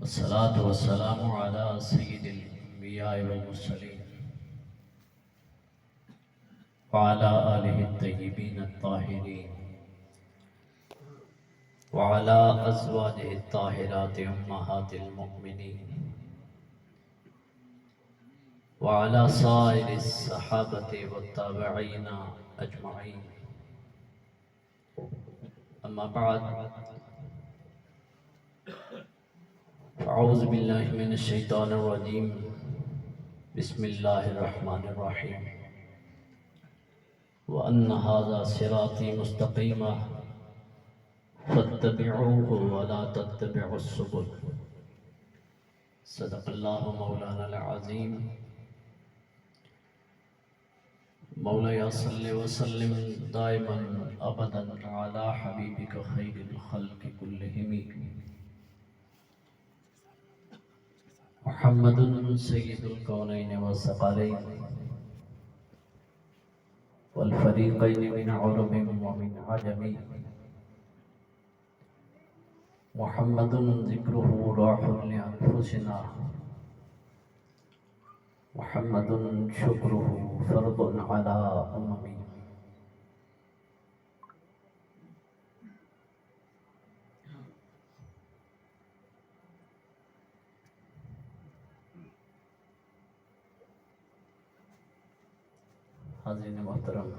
والصلاة والسلام على سيد الأنبياء والمرسلين وعلى آله الطيبين الطاهرين وعلى أزواجه الطاهرات أمهات المؤمنين وعلى سائر الصحابة والتابعين أجمعين. أما بعد، أعوذ بالله من الشيطان الرجيم. بسم الله الرحمن الرحيم. وأن هذا صراطي مستقيما فاتبعوه ولا تتبعوا السبل. صدق الله مولانا العظيم. مولاي صل وسلم دائما أبدا على حبيبك خير الخلق كلهم محمد سيد الكونين والثقلين والفريقين من عرب ومن عجم. محمد ذكره روح لأنفسنا، محمد شكره فرض على أمم. حاضرین محترم،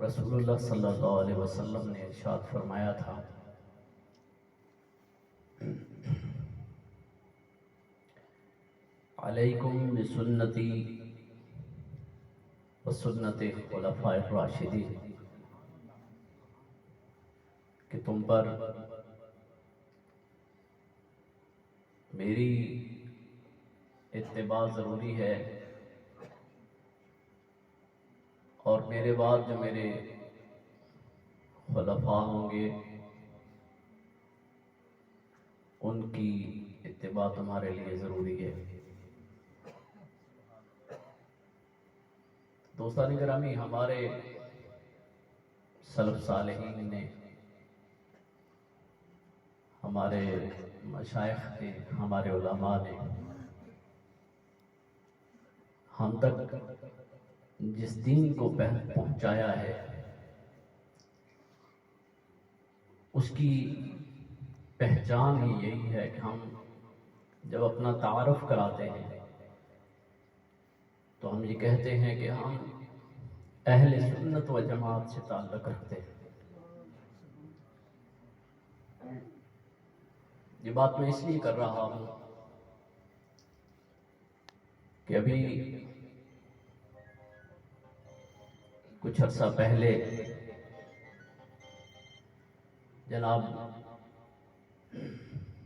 رسول اللہ صلی اللہ علیہ وسلم نے ارشاد فرمایا تھا، علیکم بسنتی وسنت خلفاء الراشدین، کہ تم پر میری اتباع ضروری ہے، اور میرے بعد جو میرے خلفاء ہوں گے ان کی اتباع تمہارے لیے ضروری ہے. دوستان گرامی، ہمارے سلف صالحین نے، ہمارے مشائخ نے، ہمارے علماء نے ہم تک جس دین کو پہنچایا ہے اس کی پہچان ہی یہی ہے کہ ہم جب اپنا تعارف کراتے ہیں تو ہم یہ کہتے ہیں کہ ہم اہل سنت و جماعت سے تعلق رکھتے ہیں. یہ بات میں اس لیے کر رہا ہوں کہ ابھی کچھ عرصہ پہلے جناب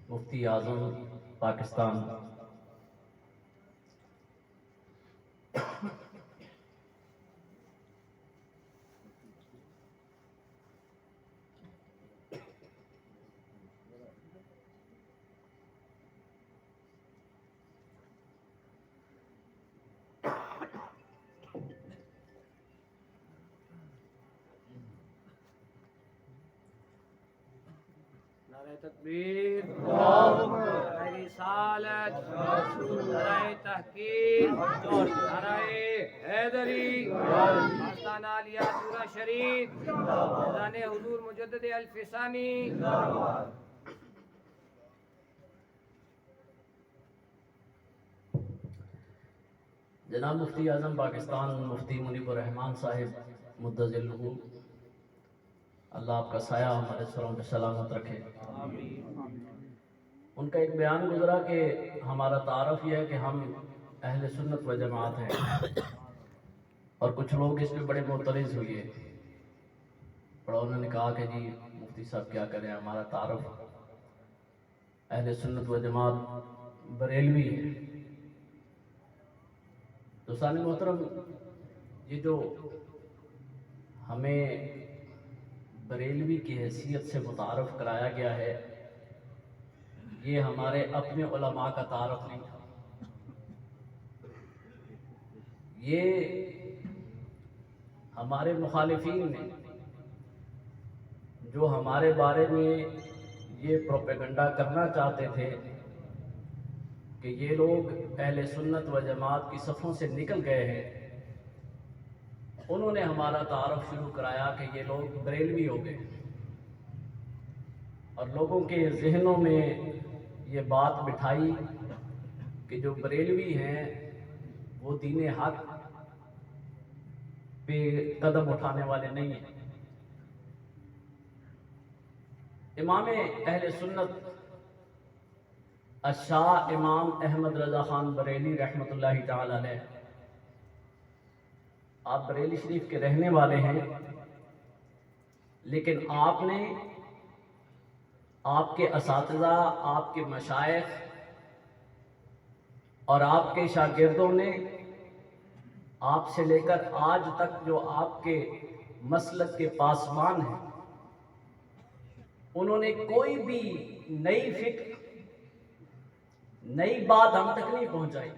مفتی اعظم پاکستان نعرہ تکبیر، نعرہ رسالت، نعرہ تحقیق، نعرہ حیدری، آستانہ عالیہ سورہ شریف، فیضان حضور مجدد الفسانی. جناب مفتی اعظم پاکستان مفتی منیب الرحمان صاحب مدظلہ، اللہ آپ کا سایہ ہمارے سروں پہ سلامت رکھے. ان کا ایک بیان گزرا کہ ہمارا تعارف یہ ہے کہ ہم اہل سنت و جماعت ہیں، اور کچھ لوگ اس پہ بڑے معترض ہوئے. بڑا انہوں نے کہا کہ جی مفتی صاحب کیا کریں، ہمارا تعارف اہل سنت و جماعت بریلوی ہے. دوستان محترم، یہ جو ہمیں بریلوی کی حیثیت سے متعارف کرایا گیا ہے، یہ ہمارے اپنے علماء کا تعارف نہیں تھا. یہ ہمارے مخالفین نے جو ہمارے بارے میں یہ پروپیگنڈا کرنا چاہتے تھے کہ یہ لوگ اہل سنت و جماعت کی صفوں سے نکل گئے ہیں، انہوں نے ہمارا تعارف شروع کرایا کہ یہ لوگ بریلوی ہو گئے، اور لوگوں کے ذہنوں میں یہ بات بٹھائی کہ جو بریلوی ہیں وہ دین حق پہ قدم اٹھانے والے نہیں ہیں۔ امام اہل سنت الشاہ امام احمد رضا خان بریلی رحمۃ اللہ تعالی علیہ، آپ بریلی شریف کے رہنے والے ہیں، لیکن آپ نے، آپ کے اساتذہ، آپ کے مشائخ اور آپ کے شاگردوں نے آپ سے لے کر آج تک جو آپ کے مسلک کے پاسبان ہیں، انہوں نے کوئی بھی نئی فکر، نئی بات ہم تک نہیں پہنچائی۔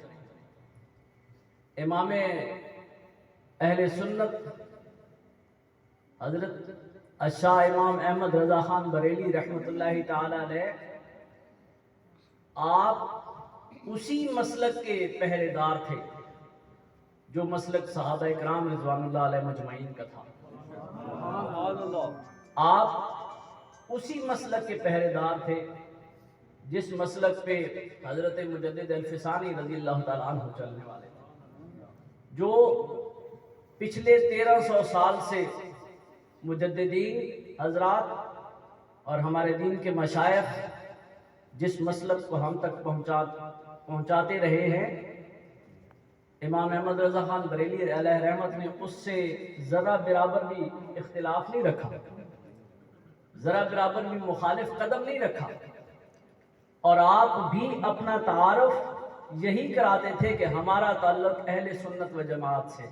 امام اہل سنت حضرت الشاہ امام احمد رضا خان بریلی رحمۃ اللہ تعالی علیہ، آپ اسی مسلک کے پہرے دار تھے جو مسلک صحابہ کرام رضوان اللہ علیہ مجمعین کا تھا۔ آپ اسی مسلک کے پہرے دار تھے جس مسلک پہ حضرت مجدد الفسانی رضی اللہ تعالیٰ عنہ چلنے والے تھے، جو پچھلے 1300 سال سے مجددین حضرات اور ہمارے دین کے مشائخ جس مسلک کو ہم تک پہنچاتے رہے ہیں، امام احمد رضا خان بریلی علیہ رحمت نے اس سے ذرا برابر بھی اختلاف نہیں رکھا، ذرا برابر بھی مخالف قدم نہیں رکھا، اور آپ بھی اپنا تعارف یہی کراتے تھے کہ ہمارا تعلق اہل سنت و جماعت سے۔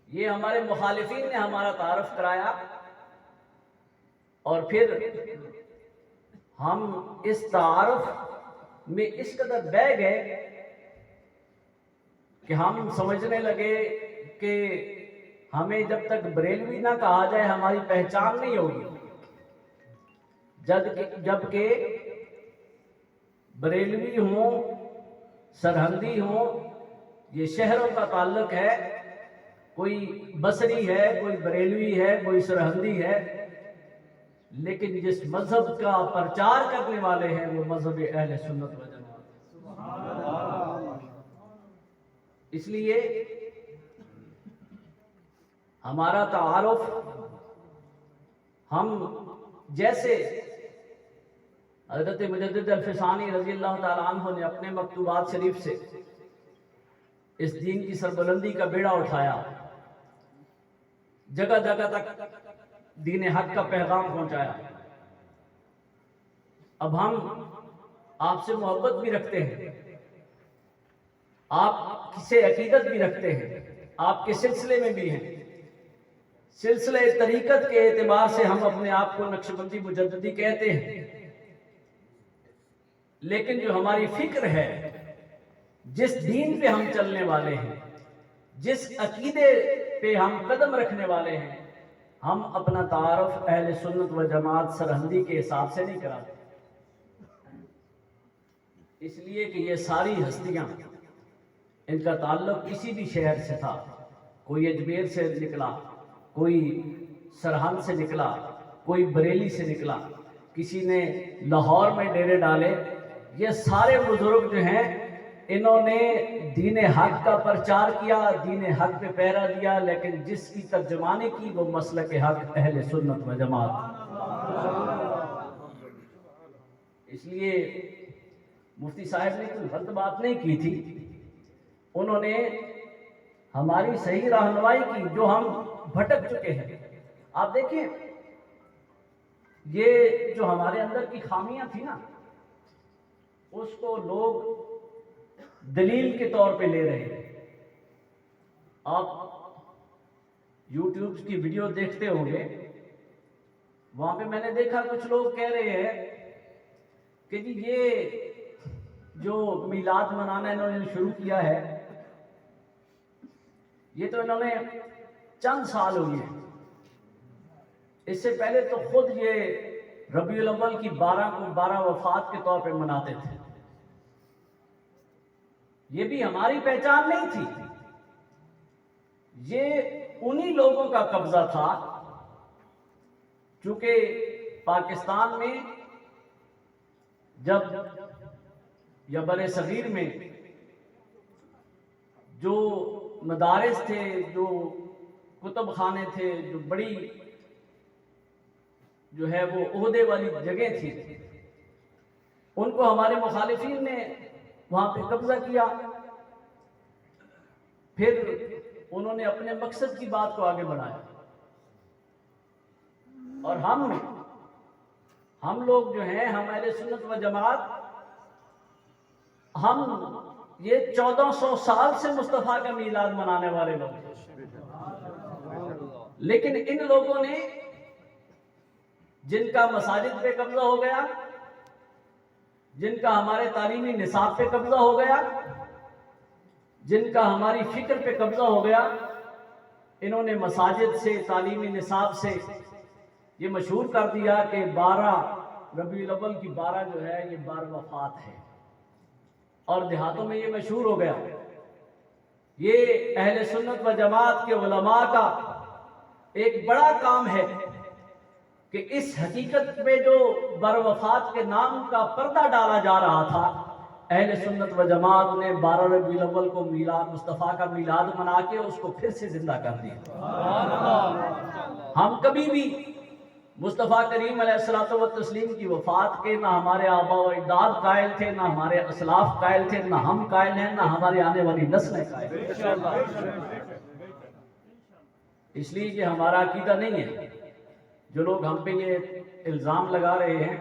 یہ ہمارے مخالفین نے ہمارا تعارف کرایا، اور پھر ہم اس تعارف میں اس قدر بہہ گئے کہ ہم سمجھنے لگے کہ ہمیں جب تک بریلوی نہ کہا جائے ہماری پہچان نہیں ہوگی، جبکہ بریلوی ہوں، سرہندی ہوں، یہ شہروں کا تعلق ہے، کوئی بصری ہے، کوئی بریلوی ہے، کوئی سرہندی ہے، لیکن جس مذہب کا پرچار کرنے والے ہیں وہ مذہب اہل سنت و جماعت۔ اس لیے ہمارا تعارف، ہم جیسے حضرت مجدد الفسانی رضی اللہ تعالیٰ عنہ نے اپنے مکتوبات شریف سے اس دین کی سربلندی کا بیڑا اٹھایا، جگہ جگہ تک دین حق کا پیغام پہنچایا، اب ہم آپ سے محبت بھی رکھتے ہیں، آپ سے عقیدت بھی رکھتے ہیں، آپ کے سلسلے میں بھی ہیں، سلسلے طریقت کے اعتبار سے ہم اپنے آپ کو نقشبندی مجددی کہتے ہیں، لیکن جو ہماری فکر ہے، جس دین پہ ہم چلنے والے ہیں، جس عقیدے پہ ہم قدم رکھنے والے ہیں، ہم اپنا تعارف اہل سنت و جماعت سرہندی کے حساب سے نہیں کراتے، اس لیے کہ یہ ساری ہستیاں، ان کا تعلق کسی بھی شہر سے تھا، کوئی اجمیر سے نکلا، کوئی سرہند سے نکلا، کوئی بریلی سے نکلا، کسی نے لاہور میں ڈیرے ڈالے، یہ سارے بزرگ جو ہیں انہوں نے دین حق کا پرچار کیا، دین حق پہ پہرا دیا، لیکن جس کی ترجمانی کی وہ مسلک حق اہل سنت و جماعت۔ اس لیے مفتی صاحب نے کوئی غلط بات نہیں کی تھی، انہوں نے ہماری صحیح رہنمائی کی جو ہم بھٹک چکے ہیں۔ آپ دیکھیں، یہ جو ہمارے اندر کی خامیاں تھی نا، اس کو لوگ دلیل کے طور پہ لے رہے ہیں۔ آپ یوٹیوب کی ویڈیو دیکھتے ہوں گے، وہاں پہ میں نے دیکھا کچھ لوگ کہہ رہے ہیں کہ جی یہ جو میلاد منانا انہوں نے شروع کیا ہے، یہ تو انہوں نے چند سال ہوئے ہیں، اس سے پہلے تو خود یہ ربیع الاول کی 12 کو 12 وفات کے طور پہ مناتے تھے. یہ بھی ہماری پہچان نہیں تھی، یہ انہی لوگوں کا قبضہ تھا. چونکہ پاکستان میں جب یا بر صغیر میں جو مدارس تھے، جو کتب خانے تھے، جو بڑی جو ہے وہ عہدے والی جگہ تھی، ان کو ہمارے مخالفین نے وہاں پہ قبضہ کیا. پھر انہوں نے اپنے مقصد کی بات کو آگے بڑھایا، اور ہم لوگ جو ہیں، ہم اہل سنت و جماعت، ہم یہ 1400 سال سے مصطفیٰ کا میلاد منانے والے لوگ ہیں. لیکن ان لوگوں نے، جن کا مساجد پہ قبضہ ہو گیا، جن کا ہمارے تعلیمی نصاب پہ قبضہ ہو گیا، جن کا ہماری فکر پہ قبضہ ہو گیا، انہوں نے مساجد سے، تعلیمی نصاب سے یہ مشہور کر دیا کہ 12 ربیع الاول کی 12 جو ہے یہ 12 وفات ہے. اور دیہاتوں میں یہ مشہور ہو گیا. یہ اہل سنت و جماعت کے علماء کا ایک بڑا کام ہے کہ اس حقیقت میں جو بر وفات کے نام کا پردہ ڈالا جا رہا تھا، اہل سنت و جماعت نے 12 ربیع الاول کو میلاد، مصطفیٰ کا میلاد منا کے اس کو پھر سے زندہ کر دیا. ہم کبھی بھی مصطفیٰ کریم علیہ الصلوۃ والتسلیم کی وفات کے نہ ہمارے آبا و اجداد قائل تھے، نہ ہمارے اسلاف قائل تھے، نہ ہم قائل ہیں، نہ ہماری آنے والی نسلیں قائل ہیں. اس لیے کہ ہمارا عقیدہ نہیں ہے. جو لوگ ہم پہ یہ الزام لگا رہے ہیں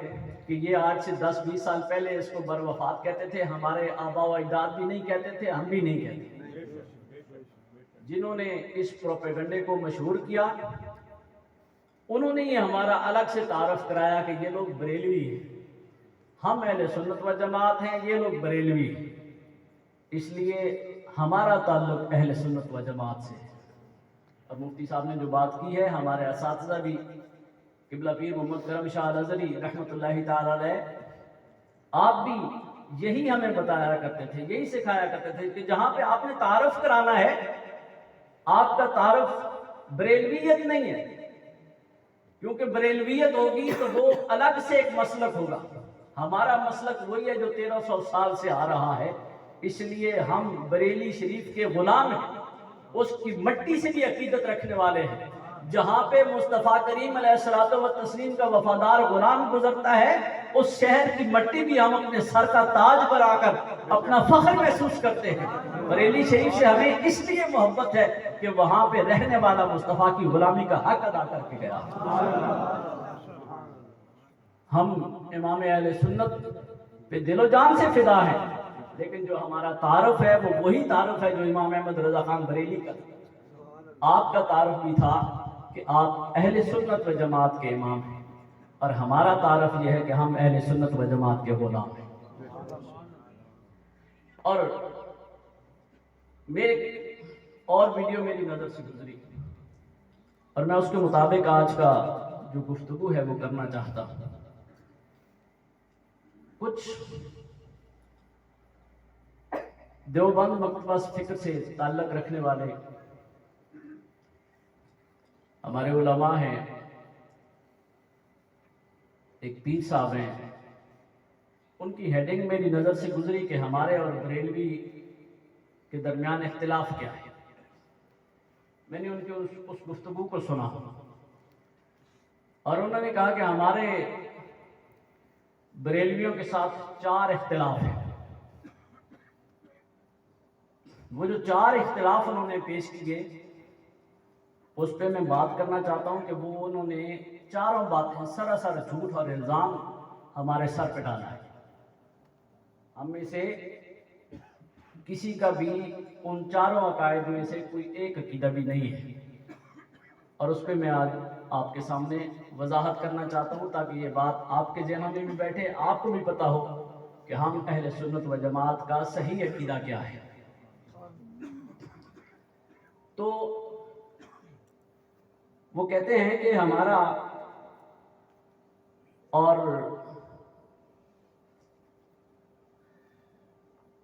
کہ یہ آج سے 10-20 سال پہلے اس کو بر وفات کہتے تھے، ہمارے آبا و اجداد بھی نہیں کہتے تھے، ہم بھی نہیں کہتے. جنہوں نے اس پروپیگنڈے کو مشہور کیا، انہوں نے یہ ہمارا الگ سے تعارف کرایا کہ یہ لوگ بریلوی ہیں، ہم اہل سنت و جماعت ہیں، یہ لوگ بریلوی ہیں. اس لیے ہمارا تعلق اہل سنت و جماعت سے ہے. اور مفتی صاحب نے جو بات کی ہے، ہمارے اساتذہ بھی قبلہ پیر محمد کرم شاہ الازہری رحمۃ اللہ تعالی علیہ، آپ بھی یہی ہمیں بتایا کرتے تھے، یہی سکھایا کرتے تھے کہ جہاں پہ آپ نے تعارف کرانا ہے، آپ کا تعارف بریلویت نہیں ہے. کیونکہ بریلویت ہوگی تو وہ الگ سے ایک مسلک ہوگا. ہمارا مسلک وہی ہے جو 1300 سال سے آ رہا ہے. اس لیے ہم بریلی شریف کے غلام ہیں، اس کی مٹی سے بھی عقیدت رکھنے والے ہیں. جہاں پہ مصطفیٰ کریم علیہ الصلوۃ والتسلیم کا وفادار غلام گزرتا ہے، اس شہر کی مٹی بھی ہم اپنے سر کا تاج پر آ کر اپنا فخر محسوس کرتے ہیں. بریلی شریف سے ہمیں اس لیے محبت ہے کہ وہاں پہ رہنے والا مصطفیٰ کی غلامی کا حق ادا کر کے گیا. ہم امام اہل سنت پہ دل و جان سے فدا ہیں، لیکن جو ہمارا تعارف ہے وہ وہی تعارف ہے جو امام احمد رضا خان بریلی کا. آپ کا تعارف بھی تھا کہ آپ اہل سنت و جماعت کے امام ہیں، اور ہمارا تعارف یہ ہے کہ ہم اہل سنت و جماعت کے غلام ہیں. اور اور ویڈیو میری نظر سے گزری اور میں اس کے مطابق آج کا جو گفتگو ہے وہ کرنا چاہتا ہوں. کچھ دیوبند مقدس فکر سے تعلق رکھنے والے ہمارے علماء ہیں. ایک پیر صاحب ہیں، ان کی ہیڈنگ میری نظر سے گزری کہ ہمارے اور بریلوی کے درمیان اختلاف کیا ہے. میں نے ان کے اس گفتگو کو سنا اور انہوں نے کہا کہ ہمارے بریلویوں کے ساتھ 4 اختلاف ہیں. وہ جو 4 اختلاف انہوں نے پیش کیے، اس پہ میں بات کرنا چاہتا ہوں کہ وہ انہوں نے 4 باتیں سراسر جھوٹ اور الزام ہمارے سر پہ ڈالا ہے. ہم میں سے کسی کا بھی ان 4 عقائد میں سے کوئی ایک عقیدہ بھی نہیں ہے، اور اس پہ میں آج آپ کے سامنے وضاحت کرنا چاہتا ہوں تاکہ یہ بات آپ کے ذہنوں میں بھی بیٹھے، آپ کو بھی پتہ ہو کہ ہم اہل سنت و جماعت کا صحیح عقیدہ کیا ہے. تو وہ کہتے ہیں کہ ہمارا اور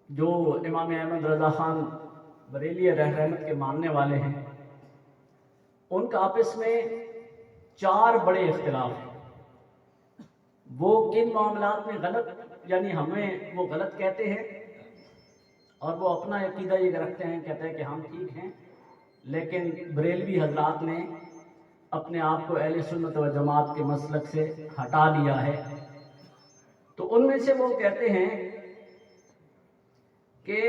جو امام احمد رضا خان بریلی رحمت کے ماننے والے ہیں، ان کا آپس میں 4 بڑے اختلاف ہیں۔ وہ کن معاملات میں غلط، یعنی ہمیں وہ غلط کہتے ہیں، اور وہ اپنا عقیدہ یہ رکھتے ہیں، کہتے ہیں کہ ہم ٹھیک ہیں، لیکن بریلوی حضرات نے اپنے آپ کو اہل سنت و جماعت کے مسلک سے ہٹا لیا ہے۔ تو ان میں سے وہ کہتے ہیں کہ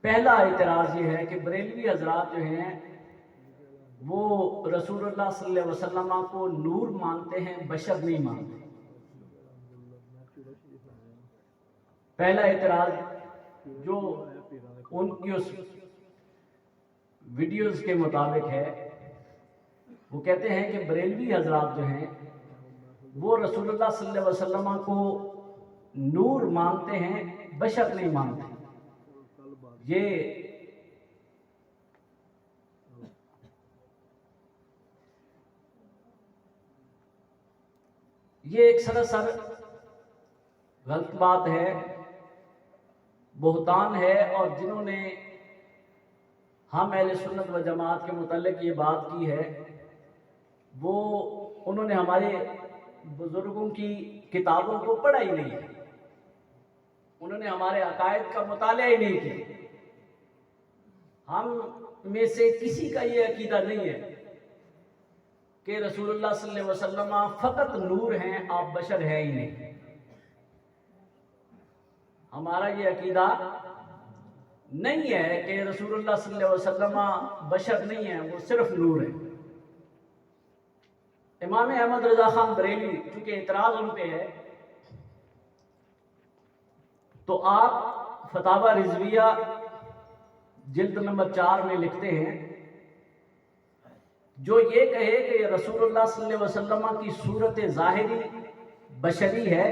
پہلا اعتراض یہ ہے کہ بریلوی حضرات جو ہیں وہ رسول اللہ صلی اللہ علیہ وسلم کو نور مانتے ہیں، بشر نہیں مانتے۔ پہلا اعتراض جو ان کی اس ویڈیوز کے مطابق ہے، وہ کہتے ہیں کہ بریلوی حضرات جو ہیں وہ رسول اللہ صلی اللہ علیہ وسلم کو نور مانتے ہیں، بشر نہیں مانتے۔ یہ ایک سراسر غلط بات ہے، بہتان ہے، اور جنہوں نے ہم اہل سنت و جماعت کے متعلق یہ بات کی ہے، انہوں نے ہمارے بزرگوں کی کتابوں کو پڑھا ہی نہیں ہے، انہوں نے ہمارے عقائد کا مطالعہ ہی نہیں کیا۔ ہم میں سے کسی کا یہ عقیدہ نہیں ہے کہ رسول اللہ صلی اللہ علیہ وسلم فقط نور ہیں، آپ بشر ہیں ہی نہیں۔ ہمارا یہ عقیدہ نہیں ہے کہ رسول اللہ صلی اللہ علیہ وسلم بشر نہیں ہیں، وہ صرف نور ہیں۔ امام احمد رضا خان بریلی چونکہ اعتراض ان پہ ہے، تو آپ فتاوی رضویہ جلد نمبر 4 میں لکھتے ہیں، جو یہ کہے کہ رسول اللہ صلی اللہ علیہ وسلم کی صورت ظاہری بشری ہے،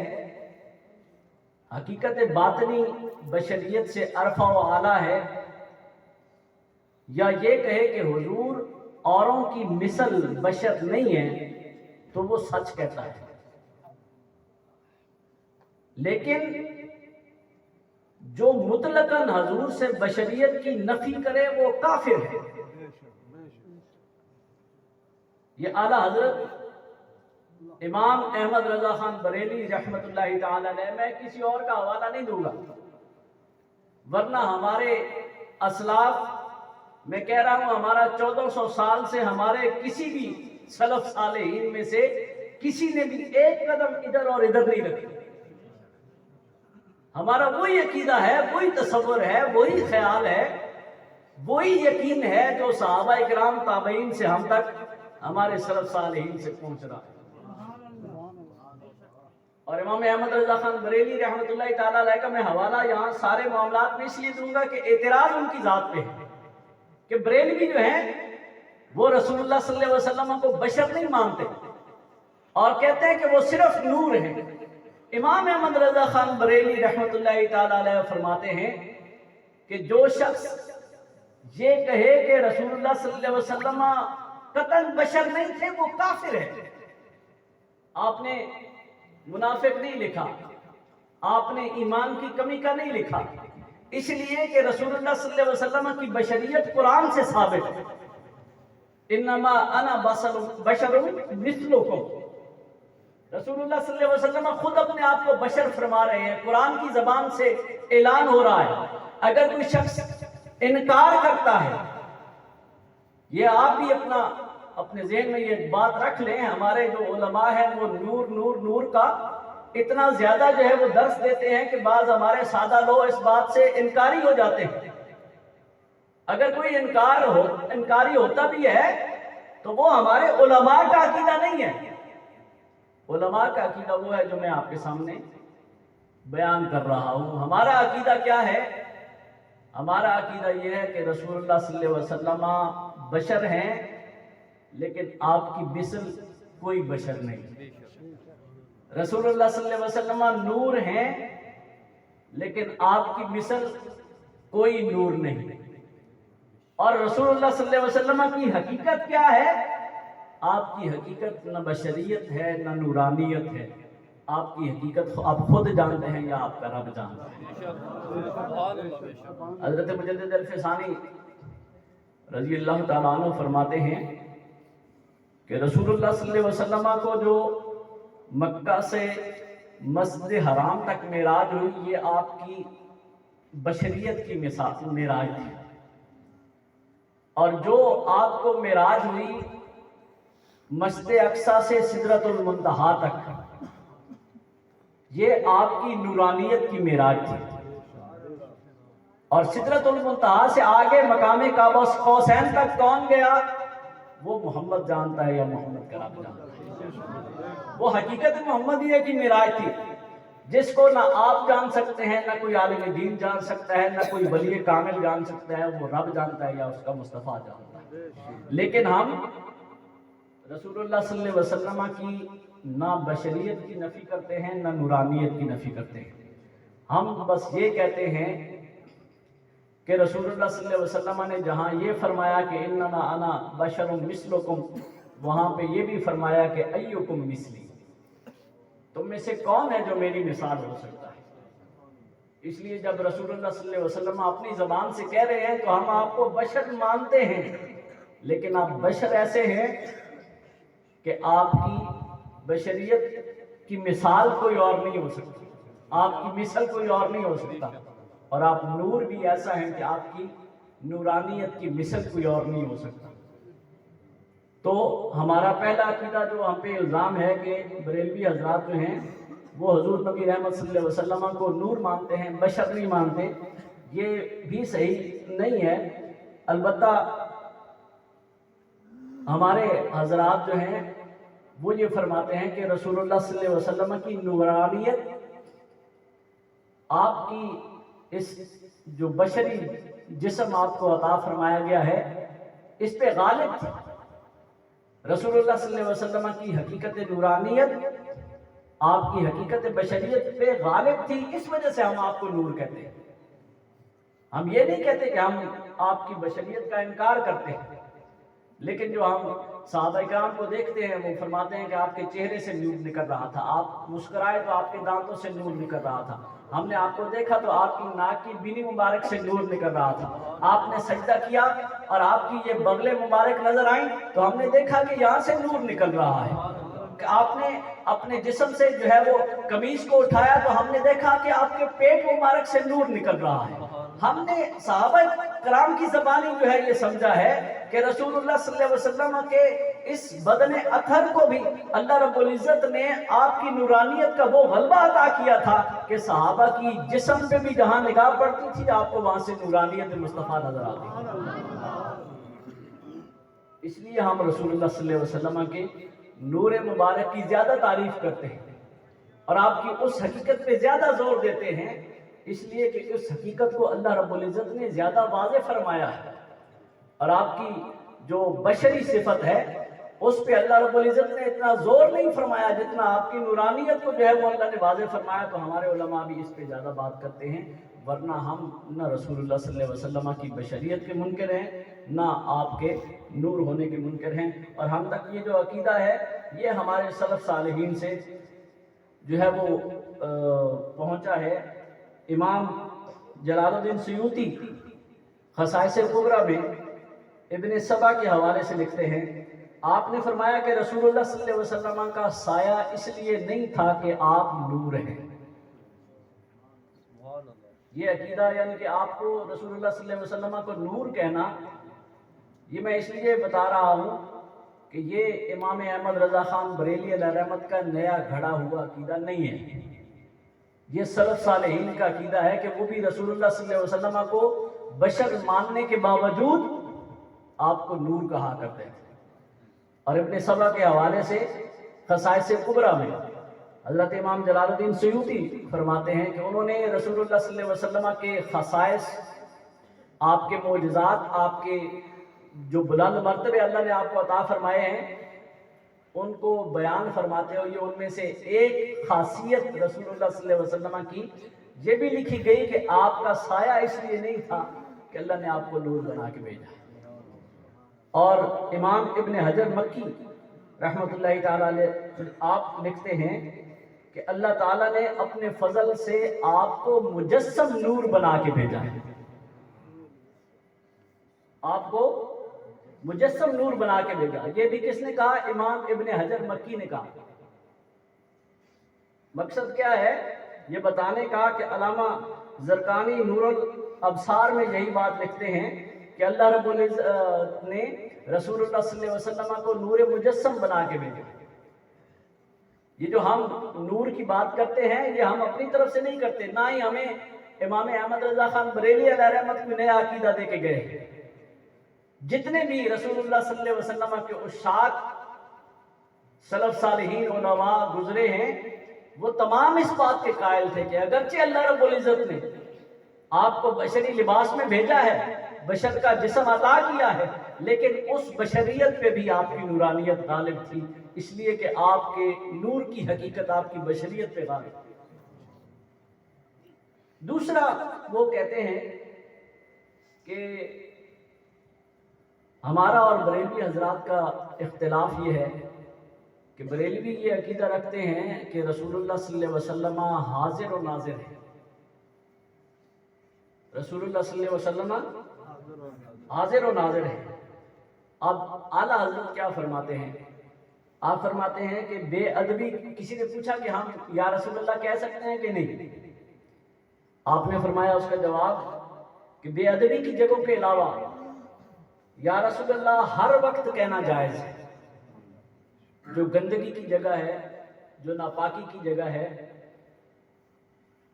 حقیقت باطنی بشریت سے ارفع و اعلیٰ ہے، یا یہ کہے کہ حضور اوروں کی مثل بشر نہیں ہے، تو وہ سچ کہتا ہے۔ لیکن جو مطلقاً حضور سے بشریت کی نفی کرے وہ کافر ہے۔ یہ اعلیٰ حضرت امام احمد رضا خان بریلی رحمت اللہ تعالی علیہ، میں کسی اور کا حوالہ نہیں دوں گا، ورنہ ہمارے اسلاف، میں کہہ رہا ہوں ہمارا 1400 سال سے ہمارے کسی بھی سلف صالحین میں سے کسی نے بھی ایک قدم ادھر اور ادھر نہیں رکھی۔ ہمارا وہی عقیدہ ہے، وہی تصور ہے، وہی خیال ہے، وہی یقین ہے جو صحابہ اکرام تابعین سے ہم تک ہمارے سلف صالحین سے پہنچ رہا ہے۔ اور امام احمد رضا خان بریلی رحمت اللہ تعالی علیہ کا میں حوالہ یہاں سارے معاملات میں اس لیے دوں گا کہ اعتراض ان کی ذات پہ ہے کہ بریلوی جو ہیں وہ رسول اللہ صلی اللہ علیہ وسلم کو بشر نہیں مانتے اور کہتے ہیں کہ وہ صرف نور ہیں۔ امام احمد رضا خان بریلی رحمت اللہ تعالی علیہ فرماتے ہیں کہ جو شخص یہ کہے کہ رسول اللہ صلی اللہ علیہ وسلم قطعاً بشر نہیں تھے، وہ کافر ہے۔ آپ نے منافق نہیں لکھا، آپ نے ایمان کی کمی کا نہیں لکھا، اس لیے کہ رسول اللہ صلی اللہ علیہ وسلم کی بشریت قرآن سے ثابت ہے۔ انما انا بشر مثلکم، رسول اللہ صلی اللہ علیہ وسلم خود اپنے آپ کو بشر فرما رہے ہیں، قرآن کی زبان سے اعلان ہو رہا ہے۔ اگر کوئی شخص انکار کرتا ہے، یہ آپ بھی اپنے ذہن میں یہ بات رکھ لیں، ہمارے جو علماء ہیں وہ نور نور نور کا اتنا زیادہ جو ہے وہ درس دیتے ہیں کہ بعض ہمارے سادہ لوگ اس بات سے انکاری ہو جاتے ہیں۔ اگر کوئی انکاری ہوتا بھی ہے تو وہ ہمارے علماء کا عقیدہ نہیں ہے۔ علماء کا عقیدہ وہ ہے جو میں آپ کے سامنے بیان کر رہا ہوں۔ ہمارا عقیدہ کیا ہے؟ ہمارا عقیدہ یہ ہے کہ رسول اللہ صلی اللہ علیہ وسلم بشر ہیں، لیکن آپ کی مثل کوئی بشر نہیں۔ رسول اللہ صلی اللہ علیہ وسلم نور ہیں، لیکن آپ کی مثل کوئی نور نہیں۔ اور رسول اللہ صلی اللہ علیہ وسلم کی حقیقت کیا ہے؟ آپ کی حقیقت نہ بشریت ہے نہ نورانیت ہے، آپ کی حقیقت آپ خود جانتے ہیں یا آپ کا رب جانتا ہے۔ حضرت مجدد الفسانی رضی اللہ تعالیٰ عنہ فرماتے ہیں کہ رسول اللہ صلی اللہ علیہ وسلم کو جو مکہ سے مسجد حرام تک معراج ہوئی، یہ آپ کی بشریت کی مثال معراج تھی، اور جو آپ کو معراج ہوئی مسجد اقصی سے سدرۃ المنتہا تک، یہ آپ کی نورانیت کی معراج تھی۔ اور سدرۃ المنتہا سے آگے مقام قاب قوسین تک کون گیا، وہ محمد جانتا ہے یا محمد کا رب جانتا ہے۔ وہ حقیقت محمدیہ کی معراج تھی، جس کو نہ آپ جان سکتے ہیں، نہ کوئی عالم دین جان سکتا ہے، نہ کوئی ولی کامل جان سکتا ہے، وہ رب جانتا ہے یا اس کا مصطفیٰ جانتا ہے۔ لیکن ہم رسول اللہ صلی اللہ علیہ وسلم کی نہ بشریت کی نفی کرتے ہیں نہ نورانیت کی نفی کرتے ہیں، ہم بس یہ کہتے ہیں کہ رسول اللہ صلی اللہ علیہ وسلم نے جہاں یہ فرمایا کہ انما انا بشر مثلکم، وہاں پہ یہ بھی فرمایا کہ ایکم مثلی، تم میں سے کون ہے جو میری مثال ہو سکتا ہے۔ اس لیے جب رسول اللہ صلی اللہ علیہ وسلم اپنی زبان سے کہہ رہے ہیں تو ہم آپ کو بشر مانتے ہیں، لیکن آپ بشر ایسے ہیں کہ آپ کی بشریت کی مثال کوئی اور نہیں ہو سکتی، آپ کی مثل کوئی اور نہیں ہو سکتا، اور آپ نور بھی ایسا ہیں کہ آپ کی نورانیت کی مثل کوئی اور نہیں ہو سکتا۔ تو ہمارا پہلا عقیدہ جو ہم پہ الزام ہے کہ بریلوی حضرات جو ہیں وہ حضور نبی رحمت صلی اللہ علیہ وسلم کو نور مانتے ہیں، بشر نہیں مانتے، یہ بھی صحیح نہیں ہے۔ البتہ ہمارے حضرات جو ہیں وہ یہ فرماتے ہیں کہ رسول اللہ صلی اللہ علیہ وسلم کی نورانیت آپ کی اس جو بشری جسم آپ کو عطا فرمایا گیا ہے اس پہ غالب تھی۔ رسول اللہ صلی اللہ علیہ وسلم کی حقیقت نورانیت آپ کی حقیقت بشریت پہ غالب تھی، اس وجہ سے ہم آپ کو نور کہتے ہیں۔ ہم یہ نہیں کہتے کہ ہم آپ کی بشریت کا انکار کرتے ہیں، لیکن جو ہم صحابہ کرام کو دیکھتے ہیں وہ فرماتے ہیں کہ آپ کے چہرے سے نور نکل رہا تھا، آپ مسکرائے تو آپ کے دانتوں سے نور نکل رہا تھا، ہم نے آپ کو دیکھا تو آپ کی ناک کی بینی مبارک سے نور نکل رہا تھا، آپ نے سجدہ کیا اور آپ کی یہ بغلیں مبارک نظر آئیں تو ہم نے دیکھا کہ یہاں سے نور نکل رہا ہے۔ آپ نے اپنے جسم سے جو ہے وہ قمیص کو اٹھایا تو ہم نے دیکھا کہ آپ کے پیٹ مبارک سے نور نکل رہا ہے۔ ہم نے صحابہ کرام کی زبانی جو ہے یہ سمجھا ہے کہ رسول اللہ صلی اللہ علیہ وسلم کے اس بدن اطہر کو بھی اللہ رب العزت نے آپ کی نورانیت کا وہ غلبہ عطا کیا تھا کہ صحابہ کی جسم پہ بھی جہاں نگاہ پڑتی تھی آپ کو وہاں سے نورانیت مصطفیٰ نظر آتی تھی۔ اس لیے ہم رسول اللہ صلی اللہ علیہ وسلم کے نور مبارک کی زیادہ تعریف کرتے ہیں اور آپ کی اس حقیقت پہ زیادہ زور دیتے ہیں، اس لیے کہ اس حقیقت کو اللہ رب العزت نے زیادہ واضح فرمایا ہے، اور آپ کی جو بشری صفت ہے اس پہ اللہ رب العزت نے اتنا زور نہیں فرمایا جتنا آپ کی نورانیت کو جو ہے وہ اللہ نے واضح فرمایا۔ تو ہمارے علماء بھی اس پہ زیادہ بات کرتے ہیں، ورنہ ہم نہ رسول اللہ صلی اللہ علیہ وسلم کی بشریت کے منکر ہیں نہ آپ کے نور ہونے کے منکر ہیں، اور ہم تک یہ جو عقیدہ ہے یہ ہمارے سلف صالحین سے جو ہے وہ پہنچا ہے۔ امام جلال الدین سیوطی خصائص کبریٰ میں ابن سبا کے حوالے سے لکھتے ہیں، آپ نے فرمایا کہ رسول اللہ صلی اللہ علیہ وسلم کا سایہ اس لیے نہیں تھا کہ آپ نور ہیں۔ یہ عقیدہ یعنی کہ آپ کو رسول اللہ صلی اللہ علیہ وسلم کو نور کہنا، یہ میں اس لیے بتا رہا ہوں کہ یہ امام احمد رضا خان بریلی علیہ رحمت کا نیا گھڑا ہوا عقیدہ نہیں ہے، یہ سلف صالحین کا عقیدہ ہے کہ وہ بھی رسول اللہ صلی اللہ علیہ وسلم کو بشر ماننے کے باوجود آپ کو نور کہا کرتے ہیں۔ اور ابن سبا کے حوالے سے خصائص کبریٰ میں حضرت امام جلال الدین سیوطی فرماتے ہیں کہ انہوں نے رسول اللہ صلی اللہ علیہ وسلم کے خصائص، آپ کے معجزات، آپ کے جو بلند مرتبے اللہ نے آپ کو عطا فرمائے ہیں ان کو بیان فرماتے ہوئے ان میں سے ایک خاصیت رسول اللہ صلی اللہ علیہ وسلم کی یہ بھی لکھی گئی کہ آپ کا سایہ اس لیے نہیں تھا کہ اللہ نے آپ کو نور بنا کے بھیجا۔ اور امام ابن حجر مکی رحمۃ اللہ تعالیٰ علیہ آپ لکھتے ہیں کہ اللہ تعالیٰ نے اپنے فضل سے آپ کو مجسم نور بنا کے بھیجا ہے. آپ کو مجسم نور بنا کے بھیجا. یہ بھی کس نے کہا؟ امام ابن حجر مکی نے کہا. مقصد کیا ہے یہ بتانے کا کہ علامہ زرقانی نور الابصار میں یہی بات لکھتے ہیں کہ اللہ رب العزت نے رسول اللہ صلی اللہ علیہ وسلم کو نور مجسم بنا کے بھیجا. یہ جو ہم نور کی بات کرتے ہیں یہ ہم اپنی طرف سے نہیں کرتے، نہ ہی ہمیں امام احمد رضا خان بریلی علیہ رحمت کو نیا عقیدہ دے کے گئے. جتنے بھی رسول اللہ صلی اللہ علیہ وسلم کے عشاق سلف صالحین علماء گزرے ہیں وہ تمام اس بات کے قائل تھے کہ اگرچہ اللہ رب العزت نے آپ کو بشری لباس میں بھیجا ہے، بشر کا جسم عطا کیا ہے، لیکن اس بشریت پہ بھی آپ کی نورانیت غالب تھی، اس لیے کہ آپ کے نور کی حقیقت آپ کی بشریت پہ غالب تھی. دوسرا وہ کہتے ہیں کہ ہمارا اور بریلوی حضرات کا اختلاف یہ ہے کہ بریلوی یہ عقیدہ رکھتے ہیں کہ رسول اللہ صلی اللہ علیہ وسلم حاضر و ناظر ہے. رسول اللہ صلی اللہ علیہ وسلم حاضر و ناظر ہے. اب اعلیٰ حضرت کیا فرماتے ہیں؟ آپ فرماتے ہیں کہ بے ادبی، کسی نے پوچھا کہ ہم یا رسول اللہ کہہ سکتے ہیں کہ نہیں؟ آپ نے فرمایا اس کا جواب کہ بے ادبی کی جگہوں کے علاوہ یا رسول اللہ ہر وقت کہنا جائز ہے. جو گندگی کی جگہ ہے، جو ناپاکی کی جگہ ہے،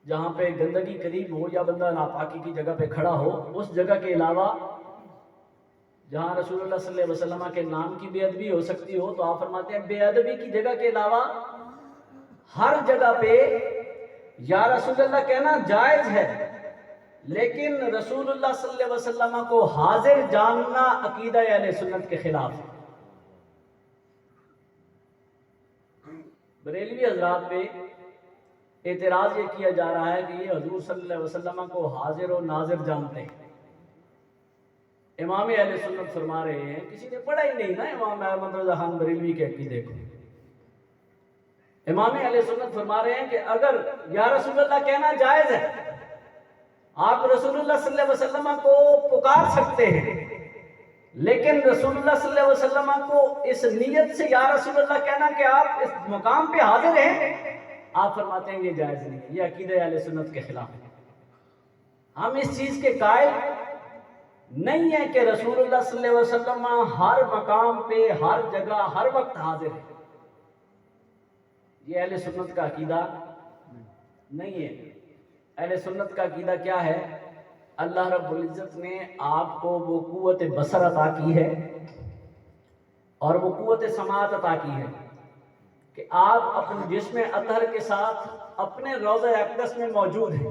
جہاں پہ گندگی قریب ہو یا بندہ ناپاکی کی جگہ پہ کھڑا ہو، اس جگہ کے علاوہ جہاں رسول اللہ صلی اللہ علیہ وسلم کے نام کی بے ادبی ہو سکتی ہو، تو آپ فرماتے ہیں بے ادبی کی جگہ کے علاوہ ہر جگہ پہ یا رسول اللہ کہنا جائز ہے. لیکن رسول اللہ صلی اللہ علیہ وسلم کو حاضر جاننا عقیدہ اہل سنت کے خلاف ہے. بریلوی حضرات پہ اعتراض یہ کیا جا رہا ہے کہ یہ حضور صلی اللہ علیہ وسلم کو حاضر و ناظر جانتے ہیں. امام اہل سنت فرما رہے ہیں، کسی نے پڑھا ہی نہیں نا امام احمد رضا خان بریلوی کے عقیدے کو. امام اہل سنت فرما رہے ہیں کہ اگر یا رسول اللہ کہنا جائز ہے، آپ رسول اللہ صلی اللہ علیہ وسلم کو پکار سکتے ہیں، لیکن رسول اللہ صلی اللہ علیہ وسلم کو اس نیت سے یا رسول اللہ کہنا کہ آپ اس مقام پہ حاضر ہیں، آپ فرماتے ہیں یہ جائز نہیں ہے، یہ عقیدہ اہل سنت کے خلاف ہے. ہم اس چیز کے قائل نہیں ہے کہ رسول اللہ صلی اللہ علیہ وسلم ہر مقام پہ ہر جگہ ہر وقت حاضر ہے. یہ اہل سنت کا عقیدہ نہیں ہے. اہل سنت کا عقیدہ کیا ہے؟ اللہ رب العزت نے آپ کو وہ قوت بصر عطا کی ہے اور وہ قوت سماعت عطا کی ہے کہ آپ اپنے جسم اطہر کے ساتھ اپنے روضہ اقدس میں موجود ہیں.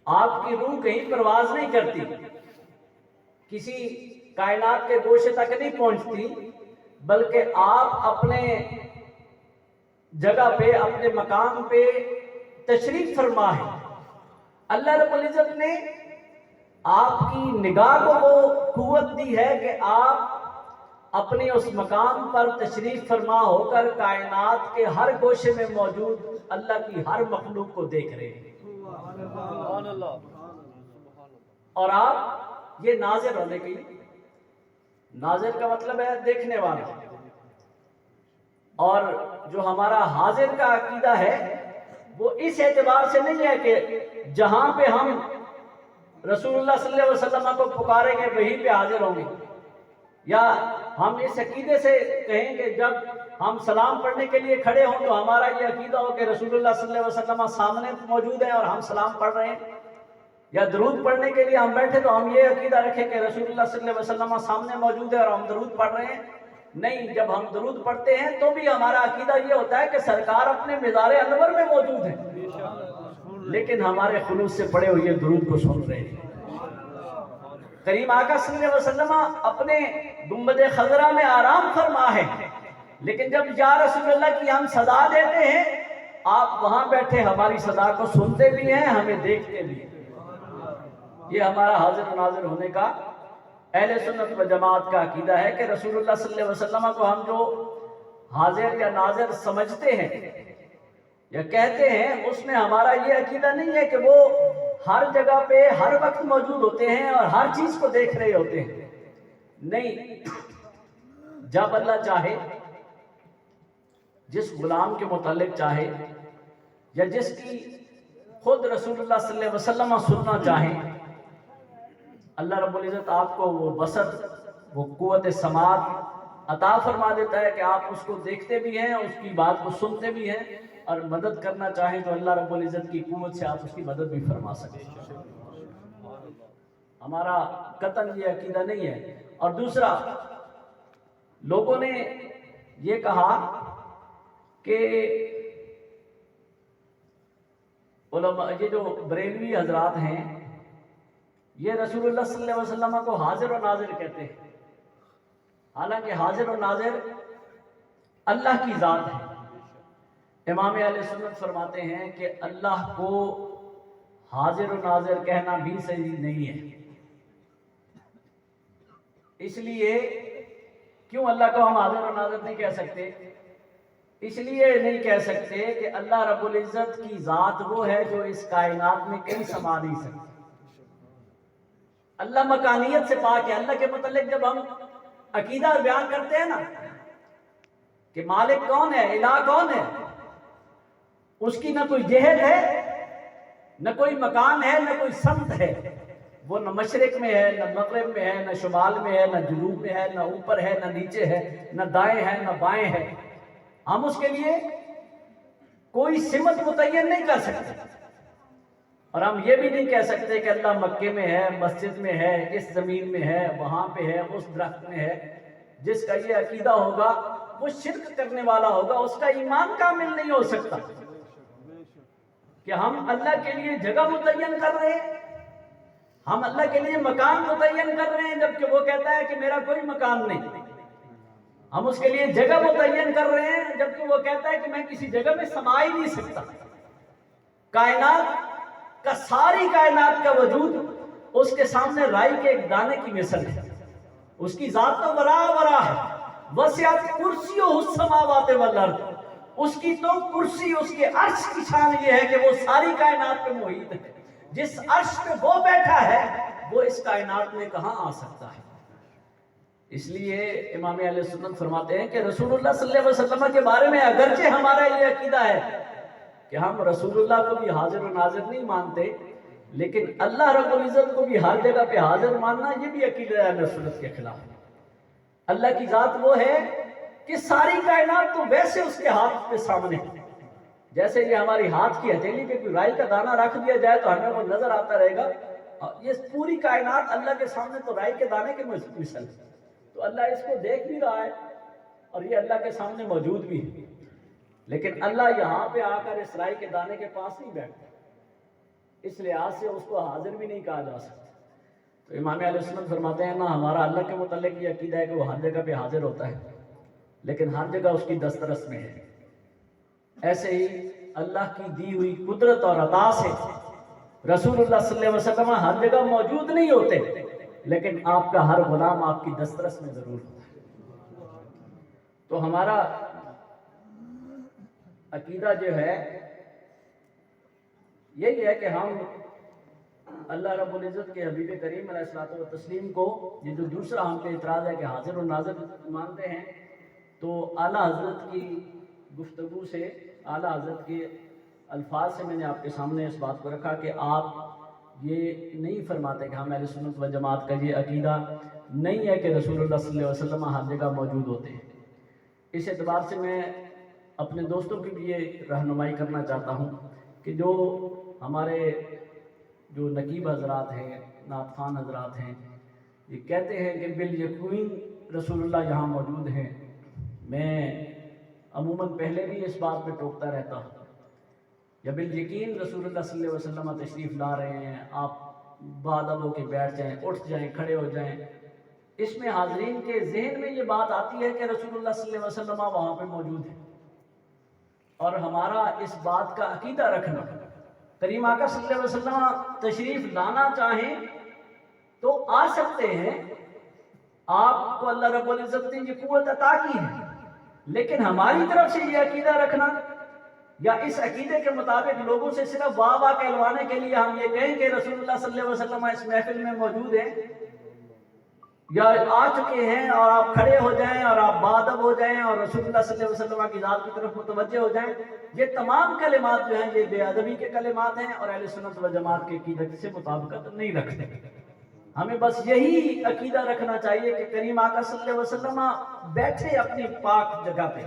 آپ کی روح کہیں پرواز نہیں کرتی، کسی کائنات کے گوشے تک نہیں پہنچتی، بلکہ آپ اپنے جگہ پہ اپنے مقام پہ تشریف فرما ہے. اللہ رب العزت نے آپ کی نگاہ کو وہ قوت دی ہے کہ آپ اپنے اس مقام پر تشریف فرما ہو کر کائنات کے ہر گوشے میں موجود اللہ کی ہر مخلوق کو دیکھ رہے ہیں. اور آپ یہ ناظر ہونے کی، ناظر کا مطلب ہے دیکھنے والا، اور جو ہمارا حاضر کا عقیدہ ہے وہ اس اعتبار سے نہیں ہے کہ جہاں پہ ہم رسول اللہ صلی اللہ علیہ وسلم کو پکاریں گے وہیں پہ حاضر ہوں گے، یا ہم اس عقیدے سے کہیں کہ جب ہم سلام پڑھنے کے لیے کھڑے ہوں تو ہمارا یہ عقیدہ ہو کہ رسول اللہ صلی اللہ علیہ وسلم سامنے موجود ہیں اور ہم سلام پڑھ رہے ہیں، یا درود پڑھنے کے لیے ہم بیٹھے تو ہم یہ عقیدہ رکھیں کہ رسول اللہ صلی اللہ علیہ وسلم سامنے موجود ہے اور ہم درود پڑھ رہے ہیں. نہیں، جب ہم درود پڑھتے ہیں تو بھی ہمارا عقیدہ یہ ہوتا ہے کہ سرکار اپنے مزار انور میں موجود ہیں، لیکن ہمارے خلوص سے پڑھے ہوئے درود کو سن رہے ہیں. کریم آقا صلی اللہ علیہ وسلم اپنے گنبد خضرا میں آرام فرما ہے، لیکن جب یا رسول اللہ کی ہم صدا دیتے ہیں آپ وہاں بیٹھے ہماری صدا کو سنتے بھی ہیں، ہمیں دیکھتے بھی ہیں. یہ ہمارا حاضر و ناظر ہونے کا اہل سنت و جماعت کا عقیدہ ہے کہ رسول اللہ صلی اللہ علیہ وسلم کو ہم جو حاضر یا ناظر سمجھتے ہیں یا کہتے ہیں، اس میں ہمارا یہ عقیدہ نہیں ہے کہ وہ ہر جگہ پہ ہر وقت موجود ہوتے ہیں اور ہر چیز کو دیکھ رہے ہوتے ہیں. نہیں، جب اللہ چاہے، جس غلام کے متعلق چاہے یا جس کی خود رسول اللہ صلی اللہ علیہ وسلم سننا چاہیں، اللہ رب العزت آپ کو وہ بصر، وہ قوت سماعت عطا فرما دیتا ہے کہ آپ اس کو دیکھتے بھی ہیں، اس کی بات کو سنتے بھی ہیں، اور مدد کرنا چاہیں تو اللہ رب العزت کی قوت سے آپ اس کی مدد بھی فرما سکیں. ہمارا قطعاً یہ عقیدہ نہیں ہے. اور دوسرا، لوگوں نے یہ کہا کہ علماء، یہ جو بریلوی حضرات ہیں، یہ رسول اللہ صلی اللہ علیہ وسلم کو حاضر و ناظر کہتے ہیں، حالانکہ حاضر و ناظر اللہ کی ذات ہے. امام اہل سنت فرماتے ہیں کہ اللہ کو حاضر و ناظر کہنا بھی صحیح نہیں ہے. اس لیے کیوں اللہ کو ہم حاضر و ناظر نہیں کہہ سکتے؟ اس لیے نہیں کہہ سکتے کہ اللہ رب العزت کی ذات وہ ہے جو اس کائنات میں کہیں سما نہیں سکتی. اللہ مکانیت سے پاک ہے. اللہ کے متعلق جب ہم عقیدہ بیان کرتے ہیں نا کہ مالک کون ہے، الہ کون ہے، اس کی نہ کوئی جہت ہے، نہ کوئی مکان ہے، نہ کوئی سمت ہے. وہ نہ مشرق میں ہے، نہ مغرب میں ہے، نہ شمال میں ہے، نہ جنوب میں ہے، نہ اوپر ہے، نہ نیچے ہے، نہ دائیں ہے، نہ بائیں ہے. ہم اس کے لیے کوئی سمت متعین نہیں کر سکتے. اور ہم یہ بھی نہیں کہہ سکتے کہ اللہ مکے میں ہے، مسجد میں ہے، اس زمین میں ہے، وہاں پہ ہے، اس درخت میں ہے. جس کا یہ عقیدہ ہوگا وہ شرک کرنے والا ہوگا، اس کا ایمان کامل نہیں ہو سکتا. کہ ہم اللہ کے لیے جگہ متعین کر رہے ہیں، ہم اللہ کے لیے مکان متعین کر رہے ہیں، جبکہ وہ کہتا ہے کہ میرا کوئی مکان نہیں. ہم اس کے لیے جگہ متعین کر رہے ہیں، جبکہ وہ کہتا ہے کہ میں کسی جگہ میں سما ہی نہیں سکتا. کائنات کا، ساری کائنات کا وجود اس کے سامنے رائی کے ایک دانے کی مثل ہے. اس کی ذات تو برابر ہے. وسعت کرسیہ السماوات والارض، اس کی تو کرسی، اس کے عرش کی شان یہ ہے کہ وہ ساری کائنات پہ محیط ہے. جس عرش پہ وہ بیٹھا ہے وہ اس کائنات میں کہاں آ سکتا ہے؟ اس لیے امام اہل سنت فرماتے ہیں کہ رسول اللہ صلی اللہ علیہ وسلم کے بارے میں اگرچہ ہمارا یہ عقیدہ ہے کہ ہم رسول اللہ کو بھی حاضر و ناظر نہیں مانتے، لیکن اللہ رب العزت کو بھی ہر جگہ پہ حاضر ماننا یہ بھی عقیدہ اہل سنت کے خلاف ہے. اللہ کی ذات وہ ہے کہ ساری کائنات تو ویسے اس کے ہاتھ کے سامنے ہے. جیسے یہ ہماری ہاتھ کی ہتھیلی پہ کوئی رائی کا دانہ رکھ دیا جائے تو ہمیں وہ نظر آتا رہے گا. یہ پوری کائنات اللہ کے سامنے تو رائی کے دانے کے مثل ہے. تو اللہ اس کو دیکھ بھی رہا ہے اور یہ اللہ کے سامنے موجود بھی ہے، لیکن اللہ یہاں پہ آ کر اس رائی کے دانے کے پاس نہیں بیٹھتا. اس لحاظ سے اس کو حاضر بھی نہیں کہا جا سکتا. تو امام اہل سنت فرماتے ہیں نا، ہمارا اللہ کے متعلق یہ عقیدہ ہے کہ وہ ہر جگہ پہ حاضر ہوتا ہے، لیکن ہر جگہ اس کی دسترس میں ہے. ایسے ہی اللہ کی دی ہوئی قدرت اور عطا سے رسول اللہ صلی اللہ علیہ وسلم ہر جگہ موجود نہیں ہوتے، لیکن آپ کا ہر غلام آپ کی دسترس میں ضرور ہوتا ہے. تو ہمارا عقیدہ جو ہے یہی ہے کہ ہم اللہ رب العزت کے حبیب کریم علیہ الصلوۃ والتسلیم کو، یہ جو دوسرا ہم پہ اعتراض ہے کہ حاضر و ناظر مانتے ہیں، تو اعلیٰ حضرت کی گفتگو سے، اعلیٰ حضرت کے الفاظ سے میں نے آپ کے سامنے اس بات کو رکھا کہ آپ یہ نہیں فرماتے کہ ہم اہل سنت و جماعت کا یہ عقیدہ نہیں ہے کہ رسول اللہ صلی اللہ علیہ وسلم ہر جگہ موجود ہوتے ہیں. اس اعتبار سے میں اپنے دوستوں کی بھی یہ رہنمائی کرنا چاہتا ہوں کہ جو ہمارے جو نقیب حضرات ہیں، نعت خوان حضرات ہیں، یہ کہتے ہیں کہ بالیقین رسول اللہ یہاں موجود ہیں. میں عموماً پہلے بھی اس بات پہ ٹوکتا رہتا ہوں، یا بالیقین رسول اللہ صلی اللہ علیہ وسلم تشریف لا رہے ہیں، آپ بادب ہو کے بیٹھ جائیں، اٹھ جائیں، کھڑے ہو جائیں. اس میں حاضرین کے ذہن میں یہ بات آتی ہے کہ رسول اللہ صلی اللہ علیہ وسلم وہاں پہ موجود ہیں، اور ہمارا اس بات کا عقیدہ رکھنا، کریم آقا صلی اللہ علیہ وسلم تشریف لانا چاہیں تو آ سکتے ہیں، آپ کو اللہ رب العزت نے یہ قوت عطا کی ہے، لیکن ہماری طرف سے یہ عقیدہ رکھنا یا اس عقیدے کے مطابق لوگوں سے صرف واہ واہ کہلوانے کے لیے ہم یہ کہیں کہ رسول اللہ صلی اللہ علیہ وسلم اس محفل میں موجود ہیں یا آ چکے ہیں، اور آپ کھڑے ہو جائیں اور آپ باادب ہو جائیں اور رسول اللہ صلی اللہ علیہ وسلم کی ذات کی طرف متوجہ ہو جائیں، یہ تمام کلمات جو ہیں یہ بے ادبی کے کلمات ہیں اور اہل سنت و جماعت کے عقیدے سے مطابقت نہیں رکھتے۔ ہمیں بس یہی عقیدہ رکھنا چاہیے کہ کریم آقا صلی اللہ علیہ وسلم بیٹھے اپنی پاک جگہ پہ،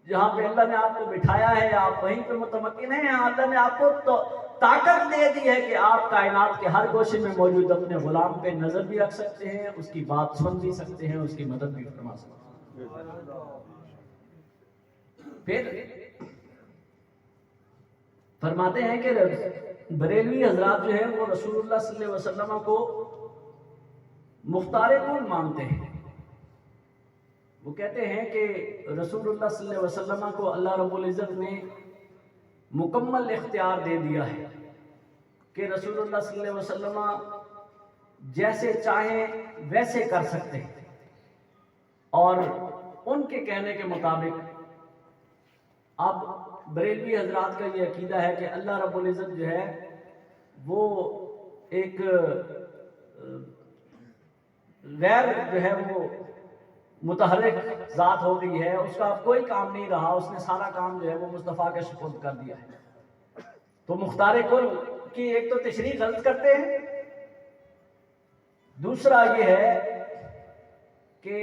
جہاں پہ اللہ نے آپ کو بٹھایا ہے آپ وہیں پہ متمکن ہیں، اللہ نے آپ کو تو طاقت دے دی ہے کہ آپ کائنات کے ہر گوشے میں موجود اپنے غلام پہ نظر بھی رکھ سکتے ہیں، اس کی بات سن بھی سکتے ہیں، اس کی مدد بھی فرما سکتے ہیں۔ پھر فرماتے ہیں کہ بریلوی حضرات جو ہیں وہ رسول اللہ صلی اللہ علیہ وسلم کو مختار کون مانتے ہیں۔ وہ کہتے ہیں کہ رسول اللہ صلی اللہ علیہ وسلم کو اللہ رب العزت نے مکمل اختیار دے دیا ہے کہ رسول اللہ صلی اللہ علیہ وسلم جیسے چاہیں ویسے کر سکتے ہیں، اور ان کے کہنے کے مطابق اب بریلوی حضرات کا یہ عقیدہ ہے کہ اللہ رب العزت جو ہے وہ ایک غیر جو ہے وہ متحرک ذات ہو گئی ہے، اس کا اب کوئی کام نہیں رہا، اس نے سارا کام جو ہے وہ مصطفیٰ کے سپرد کر دیا ہے۔ تو مختار کل کی ایک تو تشریح غلط کرتے ہیں، دوسرا یہ ہے کہ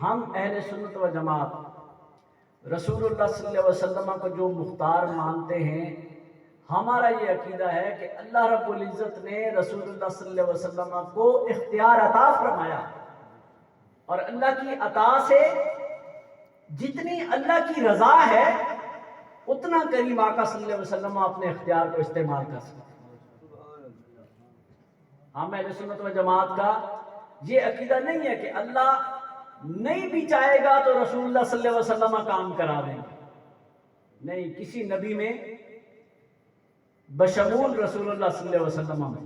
ہم اہل سنت و جماعت رسول اللہ صلی اللہ علیہ وسلم کو جو مختار مانتے ہیں، ہمارا یہ عقیدہ ہے کہ اللہ رب العزت نے رسول اللہ صلی اللہ علیہ وسلم کو اختیار عطا فرمایا، اور اللہ کی عطا سے جتنی اللہ کی رضا ہے اتنا کریم آقا صلی اللہ علیہ وسلم اپنے اختیار کو استعمال کر سکتے ہیں۔ ہم اہل سنت و جماعت کا یہ عقیدہ نہیں ہے کہ اللہ نہیں بھی چاہے گا تو رسول اللہ صلی اللہ علیہ وسلم کام کرا دیں گے، نہیں، کسی نبی میں بشمول رسول اللہ صلی اللہ علیہ وسلم میں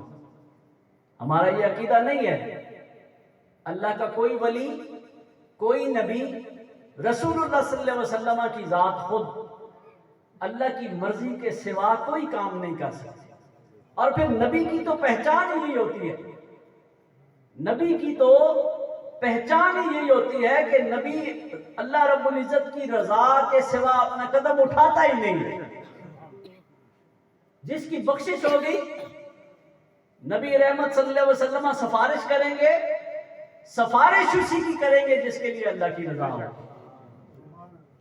ہمارا یہ عقیدہ نہیں ہے۔ اللہ کا کوئی ولی، کوئی نبی رسول اللہ صلی اللہ علیہ وسلم کی ذات خود اللہ کی مرضی کے سوا کوئی کام نہیں کر سکتی، اور پھر نبی کی تو پہچان ہی یہی ہوتی ہے، نبی کی تو پہچان ہی یہی ہوتی ہے کہ نبی اللہ رب العزت کی رضا کے سوا اپنا قدم اٹھاتا ہی نہیں ہے۔ جس کی بخشش ہوگی نبی رحمت صلی اللہ علیہ وسلم سفارش کریں گے، سفارش اسی کی کریں گے جس کے لیے اللہ کی رضا ہو۔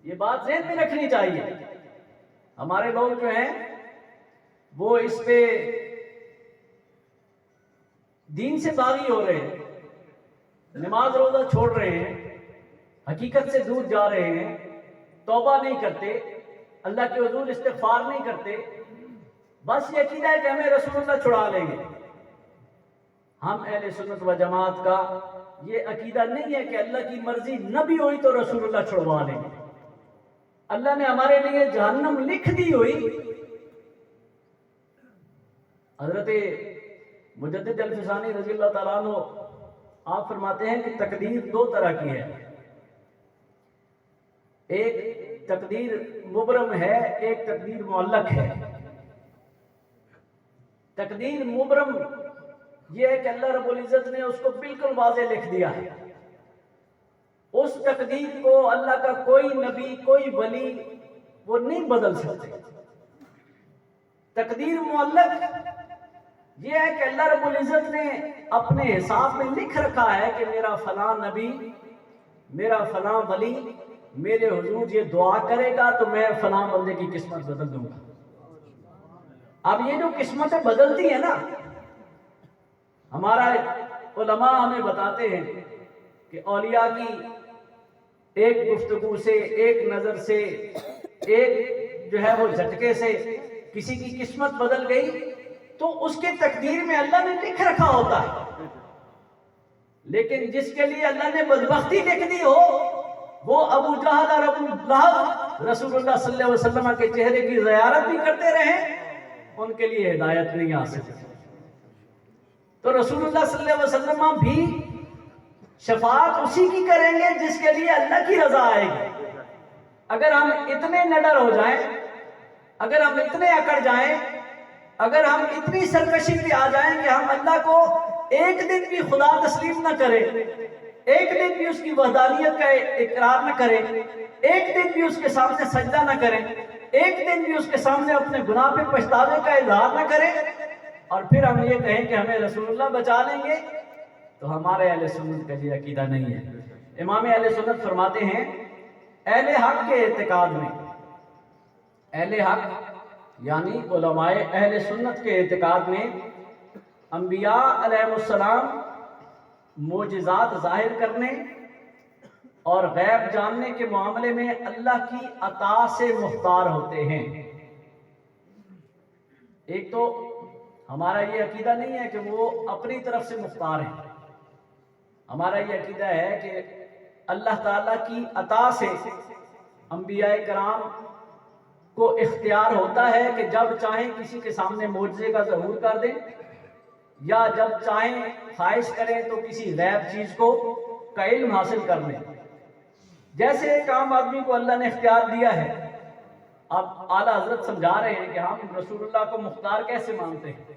یہ بات ذہن میں رکھنی چاہیے۔ ہمارے لوگ جو ہیں وہ اس پہ دین سے باغی ہو رہے ہیں، نماز روزہ چھوڑ رہے ہیں، حقیقت سے دور جا رہے ہیں، توبہ نہیں کرتے، اللہ کے حضور استغفار نہیں کرتے، بس یہ عقیدہ ہے کہ ہمیں رسول اللہ چھڑا لیں گے۔ ہم اہل سنت و جماعت کا یہ عقیدہ نہیں ہے کہ اللہ کی مرضی نہ بھی ہوئی تو رسول اللہ چھڑوا لیں گے۔ اللہ نے ہمارے لیے جہنم لکھ دی ہوئی۔ حضرت مجدد الفسانی رضی اللہ تعالیٰ عنہ آپ فرماتے ہیں کہ تقدیر دو طرح کی ہے، ایک تقدیر مبرم ہے، ایک تقدیر معلق ہے۔ تقدیر مبرم یہ ہے کہ اللہ رب العزت نے اس کو بالکل واضح لکھ دیا ہے، اس تقدیر کو اللہ کا کوئی نبی، کوئی ولی وہ نہیں بدل سکتے۔ تقدیر معلق یہ ہے کہ اللہ رب العزت نے اپنے حساب میں لکھ رکھا ہے کہ میرا فلاں نبی، میرا فلاں ولی میرے حضور یہ دعا کرے گا تو میں فلاں بندے کی قسمت بدل دوں گا۔ اب یہ جو قسمتیں بدلتی ہیں نا، ہمارا علماء ہمیں بتاتے ہیں کہ اولیاء کی ایک گفتگو سے، ایک نظر سے، ایک جو ہے وہ جھٹکے سے کسی کی قسمت بدل گئی تو اس کے تقدیر میں اللہ نے لکھ رکھا ہوتا ہے، لیکن جس کے لیے اللہ نے بدبختی لکھ دی ہو وہ ابو جہل اور ابو لہب رسول اللہ صلی اللہ علیہ وسلم کے چہرے کی زیارت بھی کرتے رہے، ان کے لیے ہدایت نہیں آ سکتی۔ تو رسول اللہ صلی اللہ علیہ وسلم بھی شفاعت اسی کی کریں گے جس کے لیے اللہ کی رضا آئے گی۔ اگر ہم اتنے نڈر ہو جائیں، اگر ہم اتنے اکڑ جائیں، اگر ہم اتنی سرکشی پہ آ جائیں کہ ہم اللہ کو ایک دن بھی خدا تسلیم نہ کریں، ایک دن بھی اس کی وحدانیت کا اقرار نہ کریں، ایک دن بھی اس کے سامنے سجدہ نہ کریں، ایک دن بھی اس کے سامنے اپنے گناہ پہ پچھتاوے کا اظہار نہ کریں، اور پھر ہم یہ کہیں کہ ہمیں رسول اللہ بچا لیں گے، تو ہمارے اہل سنت کا یہ عقیدہ نہیں ہے۔ امام اہل سنت فرماتے ہیں اہل حق کے اعتقاد میں، اہل حق یعنی علماء اہل سنت کے اعتقاد میں انبیاء علیہ السلام معجزات ظاہر کرنے اور غیب جاننے کے معاملے میں اللہ کی عطا سے مختار ہوتے ہیں۔ ایک تو ہمارا یہ عقیدہ نہیں ہے کہ وہ اپنی طرف سے مختار ہیں، ہمارا یہ عقیدہ ہے کہ اللہ تعالیٰ کی عطا سے انبیاء کرام کو اختیار ہوتا ہے کہ جب چاہیں کسی کے سامنے معجزے کا ظہور کر دیں، یا جب چاہیں خواہش کریں تو کسی غیب چیز کو کا علم حاصل کر لیں۔ جیسے ایک عام آدمی کو اللہ نے اختیار دیا ہے، اب اعلیٰ حضرت سمجھا رہے ہیں کہ ہم رسول اللہ کو مختار کیسے مانتے ہیں۔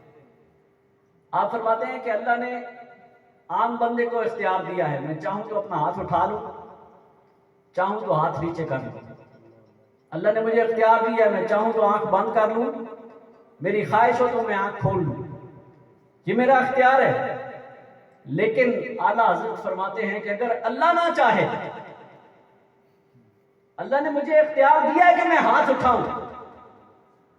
آپ فرماتے ہیں کہ اللہ نے عام بندے کو اختیار دیا ہے، میں چاہوں تو اپنا ہاتھ اٹھا لوں، چاہوں تو ہاتھ نیچے کر لوں۔ اللہ نے مجھے اختیار دیا ہے، میں چاہوں تو آنکھ بند کر لوں، میری خواہش ہو تو میں آنکھ کھول لوں، یہ میرا اختیار ہے۔ لیکن اعلیٰ حضرت فرماتے ہیں کہ اگر اللہ نہ چاہے، اللہ نے مجھے اختیار دیا ہے کہ میں ہاتھ اٹھاؤں،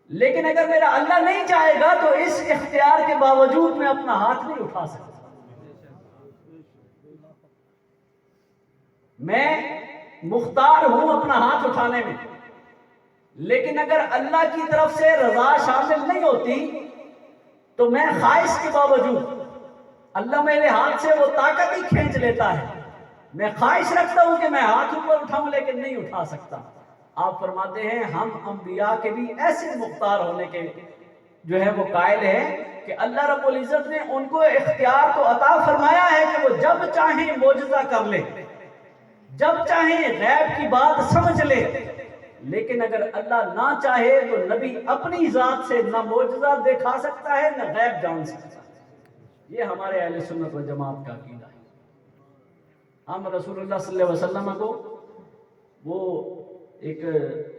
لیکن اگر میرا اللہ نہیں چاہے گا تو اس اختیار کے باوجود میں اپنا ہاتھ نہیں اٹھا سکتا۔ میں مختار ہوں اپنا ہاتھ اٹھانے میں، لیکن اگر اللہ کی طرف سے رضا شامل نہیں ہوتی تو میں خواہش کے باوجود، اللہ میرے ہاتھ سے وہ طاقت ہی کھینچ لیتا ہے، میں خواہش رکھتا ہوں کہ میں ہاتھ اوپر اٹھاؤں لیکن نہیں اٹھا سکتا۔ آپ فرماتے ہیں ہم انبیاء کے بھی ایسے مختار ہونے کے جو ہے وہ قائل ہیں کہ اللہ رب العزت نے ان کو اختیار تو عطا فرمایا ہے کہ وہ جب چاہیں معجزہ کر لیں، جب چاہیں غیب کی بات سمجھ لیں، لیکن اگر اللہ نہ چاہے تو نبی اپنی ذات سے نہ معجزہ دکھا سکتا ہے نہ غیب جان سکتا ہے۔ یہ ہمارے اہل سنت و جماعت کا عقیدہ ہے۔ ہم رسول اللہ صلی اللہ علیہ وسلم کو، وہ ایک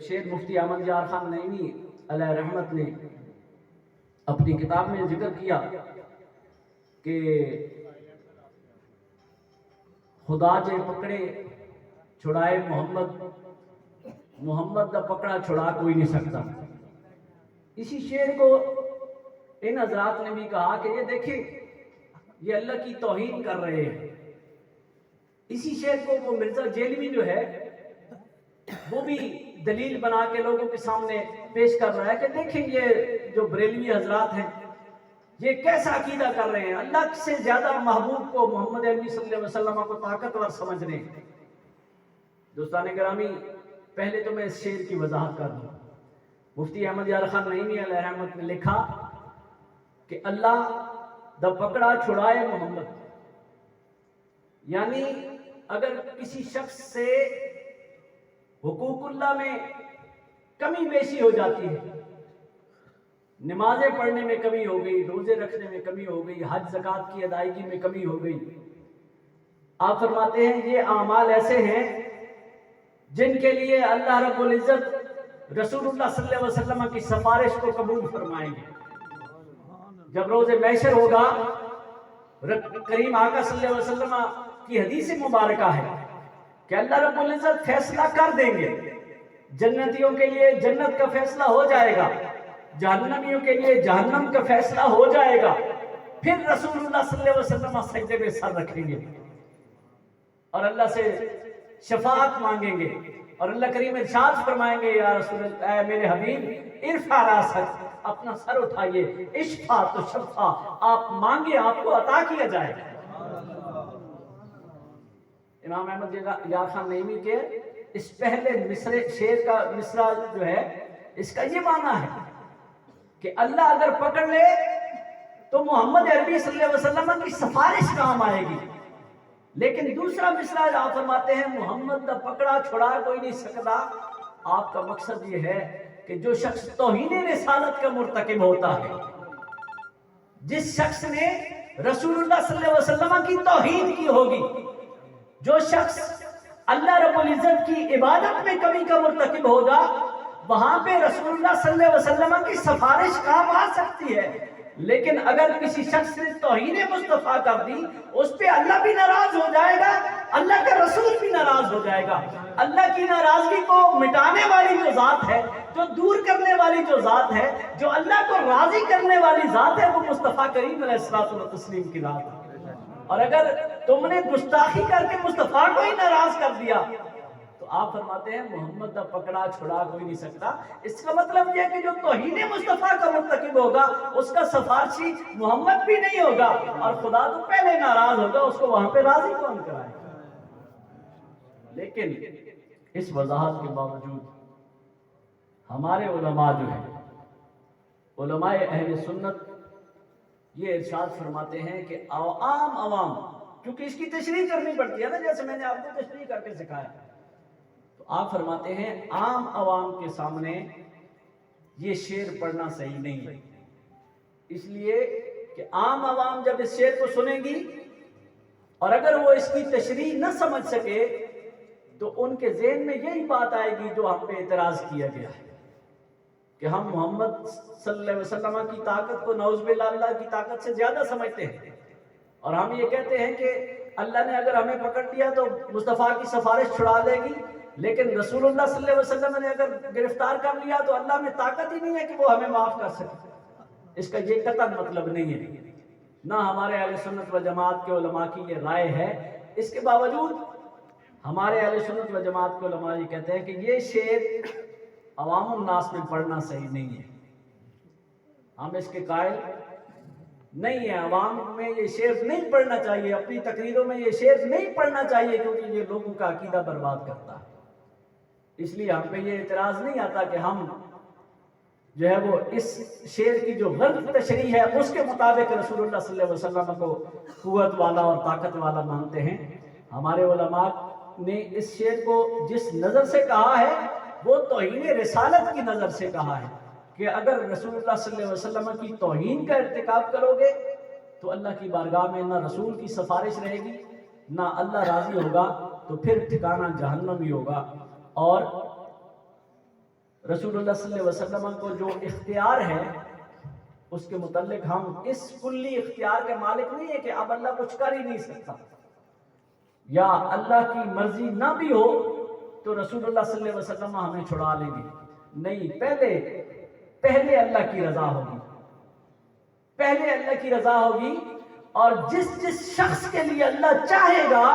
شیخ مفتی احمد یار خان نعیمی علیہ رحمت نے اپنی کتاب میں ذکر کیا کہ خدا جے پکڑے چھڑائے محمد دا پکڑا چھڑا کوئی نہیں سکتا۔ اسی شعر کو ان حضرات نے بھی کہا کہ یہ دیکھیں یہ اللہ کی توہین کر رہے ہیں۔ اسی شعر کو وہ مرزا جیلوی جو ہے وہ بھی دلیل بنا کے لوگوں کے سامنے پیش کر رہا ہے کہ دیکھیں یہ جو بریلوی حضرات ہیں یہ کیسا عقیدہ کر رہے ہیں، اللہ سے زیادہ محبوب کو محمد عربی صلی اللہ علیہ وسلم کو طاقتور سمجھ رہے ہیں۔ دوستان گرامی، پہلے تو میں اس شعر کی وضاحت کر دوں۔ مفتی احمد یار خان نعیمی علیہ رحمت نے لکھا کہ اللہ دا پکڑا چھڑائے محمد، یعنی اگر کسی شخص سے حقوق اللہ میں کمی بیشی ہو جاتی ہے، نمازیں پڑھنے میں کمی ہو گئی، روزے رکھنے میں کمی ہو گئی، حج زکوٰۃ کی ادائیگی میں کمی ہو گئی، آپ فرماتے ہیں یہ اعمال ایسے ہیں جن کے لیے اللہ رب العزت رسول اللہ صلی اللہ علیہ وسلم کی سفارش کو قبول فرمائیں گے۔ جب روز محشر ہوگا، کریم آقا صلی اللہ علیہ وسلم کی حدیث مبارکہ ہے کہ اللہ رب العزت فیصلہ کر دیں گے، جنتیوں کے لیے جنت کا فیصلہ ہو جائے گا، جہنمیوں کے لیے جہنم کا فیصلہ ہو جائے گا، پھر رسول اللہ صلی اللہ علیہ وسلم سجدے میں سر رکھیں گے اور اللہ سے شفاعت مانگیں گے، اور اللہ کریم ارشاد فرمائیں گے یا رسول اللہ، اے میرے حبیب ارفع راسک، اپنا سر اٹھائیے، اشفا تو شفا، آپ مانگے آپ کو عطا کیا جائے گا۔ امام احمد یار خان نعیمی کے اس پہلے شعر کا مصرع جو ہے اس کا یہ معنی ہے کہ اللہ اگر پکڑ لے تو محمد عربی صلی اللہ علیہ وسلم کی سفارش کام آئے گی، لیکن دوسرا مصرع آپ فرماتے ہیں محمد دا پکڑا چھڑا کوئی نہیں سکتا. آپ کا مقصد یہ ہے کہ جو شخص توہین رسالت کا مرتکب ہوتا ہے، جس شخص نے رسول اللہ صلی اللہ علیہ وسلم کی توہین کی ہوگی، جو شخص اللہ رب العزت کی عبادت میں کمی کا مرتکب ہوگا، وہاں پہ رسول اللہ صلی اللہ علیہ وسلم کی سفارش کام آ سکتی ہے. لیکن اگر کسی شخص نے توہین مصطفیٰ کر دی، اس پہ اللہ بھی ناراض ہو جائے گا، اللہ کا رسول بھی ناراض ہو جائے گا. اللہ کی ناراضگی کو مٹانے والی جو ذات ہے، جو دور کرنے والی جو ذات ہے، جو اللہ کو راضی کرنے والی ذات ہے، وہ مصطفیٰ کریم علیہ الصلوۃ والتسلیم کی ذات ہے. اور اگر تم نے گستاخی کر کے مصطفیٰ کو ہی ناراض کر دیا تو آپ فرماتے ہیں محمد دا پکڑا چھڑا کوئی نہیں سکتا. اس کا مطلب یہ کہ جو توہین مصطفیٰ کا مرتکب ہوگا اس کا سفارشی محمد بھی نہیں ہوگا، اور خدا تو پہلے ناراض ہوگا، اس کو وہاں پہ راضی کون کرائے. لیکن اس وضاحت کے باوجود ہمارے علماء جو ہیں، علماء اہل سنت، یہ ارشاد فرماتے ہیں کہ عوام، کیونکہ اس کی تشریح کرنی پڑتی ہے نا، جیسے میں نے آپ کو تشریح کر کے سکھایا، تو آپ فرماتے ہیں عام عوام کے سامنے یہ شعر پڑھنا صحیح نہیں ہے. اس لیے کہ عام عوام جب اس شعر کو سنیں گی اور اگر وہ اس کی تشریح نہ سمجھ سکے تو ان کے ذہن میں یہی بات آئے گی جو ہم پہ اعتراض کیا گیا ہے کہ ہم محمد صلی اللہ علیہ وسلم کی طاقت کو نعوذ باللہ اللہ کی طاقت سے زیادہ سمجھتے ہیں، اور ہم یہ کہتے ہیں کہ اللہ نے اگر ہمیں پکڑ لیا تو مصطفیٰ کی سفارش چھڑا دے گی، لیکن رسول اللہ صلی اللہ علیہ وسلم نے اگر گرفتار کر لیا تو اللہ میں طاقت ہی نہیں ہے کہ وہ ہمیں معاف کر سکے. اس کا یہ قطعاً مطلب نہیں ہے، نہ ہمارے اہل سنت و جماعت کے علماء کی یہ رائے ہے. اس کے باوجود ہمارے اہل سنت و جماعت کے علماء یہ کہتے ہیں کہ یہ شعر عوام الناس میں پڑھنا صحیح نہیں ہے. ہم اس کے قائل نہیں ہیں، عوام میں یہ شعر نہیں پڑھنا چاہیے، اپنی تقریروں میں یہ شعر نہیں پڑھنا چاہیے، کیونکہ یہ لوگوں کا عقیدہ برباد کرتا ہے. اس لیے ہم پہ یہ اعتراض نہیں آتا کہ ہم جو ہے وہ اس شعر کی جو غلط تشریح ہے اس کے مطابق رسول اللہ صلی اللہ علیہ وسلم کو قوت والا اور طاقت والا مانتے ہیں. ہمارے علماء نے اس شعر کو جس نظر سے کہا ہے وہ توہین رسالت کی نظر سے کہا ہے کہ اگر رسول اللہ صلی اللہ علیہ وسلم کی توہین کا ارتکاب کرو گے تو اللہ کی بارگاہ میں نہ رسول کی سفارش رہے گی، نہ اللہ راضی ہوگا، تو پھر ٹھکانہ جہنم ہی ہوگا. اور رسول اللہ صلی اللہ علیہ وسلم کو جو اختیار ہے اس کے متعلق ہم اس کلی اختیار کے مالک نہیں ہے کہ اب اللہ کچھ کر ہی نہیں سکتا، یا اللہ کی مرضی نہ بھی ہو تو رسول اللہ صلی اللہ علیہ وسلم ہمیں چھڑا لیں گے. نہیں، پہلے اللہ کی رضا ہوگی، پہلے اللہ کی رضا ہوگی، اور جس شخص کے لیے اللہ چاہے گا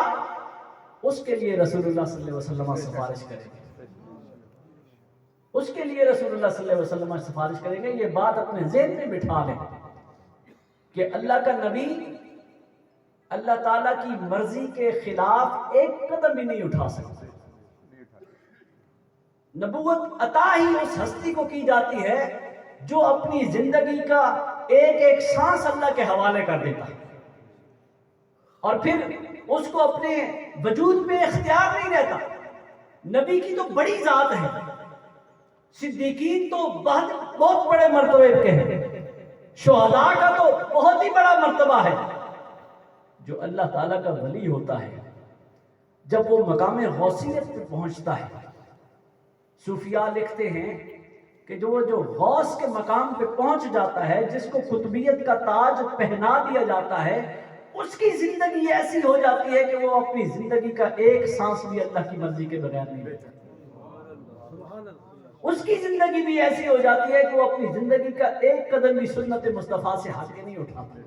اس کے لیے رسول اللہ صلی اللہ علیہ وسلم سفارش کریں گے، اس کے لیے رسول اللہ صلی اللہ علیہ وسلم سفارش کریں گے. یہ بات اپنے ذہن میں بٹھا لیں کہ اللہ کا نبی اللہ تعالیٰ کی مرضی کے خلاف ایک قدم بھی نہیں اٹھا سکتے. نبوت عطا ہی اس ہستی کو کی جاتی ہے جو اپنی زندگی کا ایک ایک سانس اللہ کے حوالے کر دیتا ہے، اور پھر اس کو اپنے وجود پہ اختیار نہیں رہتا. نبی کی تو بڑی ذات ہے، صدیقین تو بہت بڑے مرتبے کے ہیں، شہداء کا تو بہت ہی بڑا مرتبہ ہے. جو اللہ تعالیٰ کا ولی ہوتا ہے جب وہ مقام غوثیت پہ پہنچتا ہے، صوفیاء لکھتے ہیں کہ جو غوث کے مقام پہ پہنچ جاتا ہے، جس کو قطبیت کا تاج پہنا دیا جاتا ہے، اس کی زندگی ایسی ہو جاتی ہے کہ وہ اپنی زندگی کا ایک سانس بھی اللہ کی مرضی کے بغیر نہیں لیتا. اس کی زندگی بھی ایسی ہو جاتی ہے کہ وہ اپنی زندگی کا ایک قدم بھی سنت مصطفیٰ سے ہٹ کے نہیں اٹھاتا،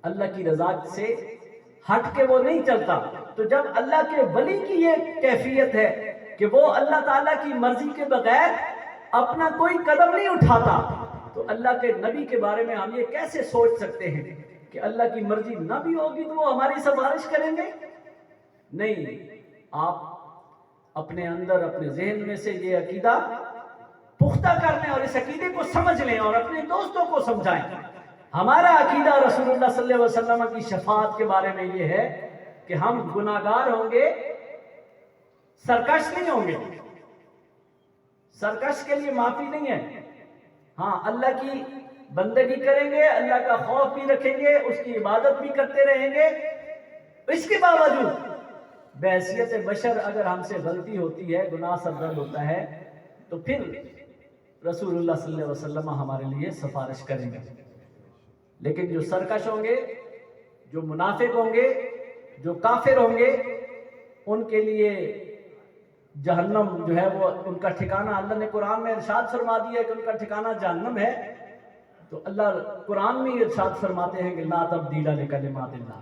اللہ کی رضا سے ہٹ کے وہ نہیں چلتا. تو جب اللہ کے ولی کی یہ کیفیت ہے کہ وہ اللہ تعالیٰ کی مرضی کے بغیر اپنا کوئی قدم نہیں اٹھاتا، تو اللہ کے نبی کے بارے میں ہم یہ کیسے سوچ سکتے ہیں کہ اللہ کی مرضی نہ بھی ہوگی تو وہ ہماری سفارش کریں گے؟ نہیں. آپ اپنے اندر اپنے ذہن میں سے یہ عقیدہ پختہ کر لیں اور اس عقیدے کو سمجھ لیں اور اپنے دوستوں کو سمجھائیں. ہمارا عقیدہ رسول اللہ صلی اللہ علیہ وسلم کی شفاعت کے بارے میں یہ ہے کہ ہم گناہگار ہوں گے، سرکش نہیں ہوں گے. سرکش کے لیے معافی نہیں ہے. ہاں اللہ کی بندگی کریں گے، اللہ کا خوف بھی رکھیں گے، اس کی عبادت بھی کرتے رہیں گے. اس کے باوجود بحیثیت بشر اگر ہم سے غلطی ہوتی ہے، گناہ سرزد ہوتا ہے، تو پھر رسول اللہ صلی اللہ علیہ وسلم ہمارے لیے سفارش کریں گے. لیکن جو سرکش ہوں گے، جو منافق ہوں گے، جو کافر ہوں گے، ان کے لیے جہنم جو ہے وہ ان کا ٹھکانہ، اللہ نے قرآن میں ارشاد فرما دیا ہے کہ ان کا ٹھکانہ جہنم ہے. تو اللہ قرآن میں ارشاد فرماتے ہیں کہ لا تبدیل لکلمات اللہ.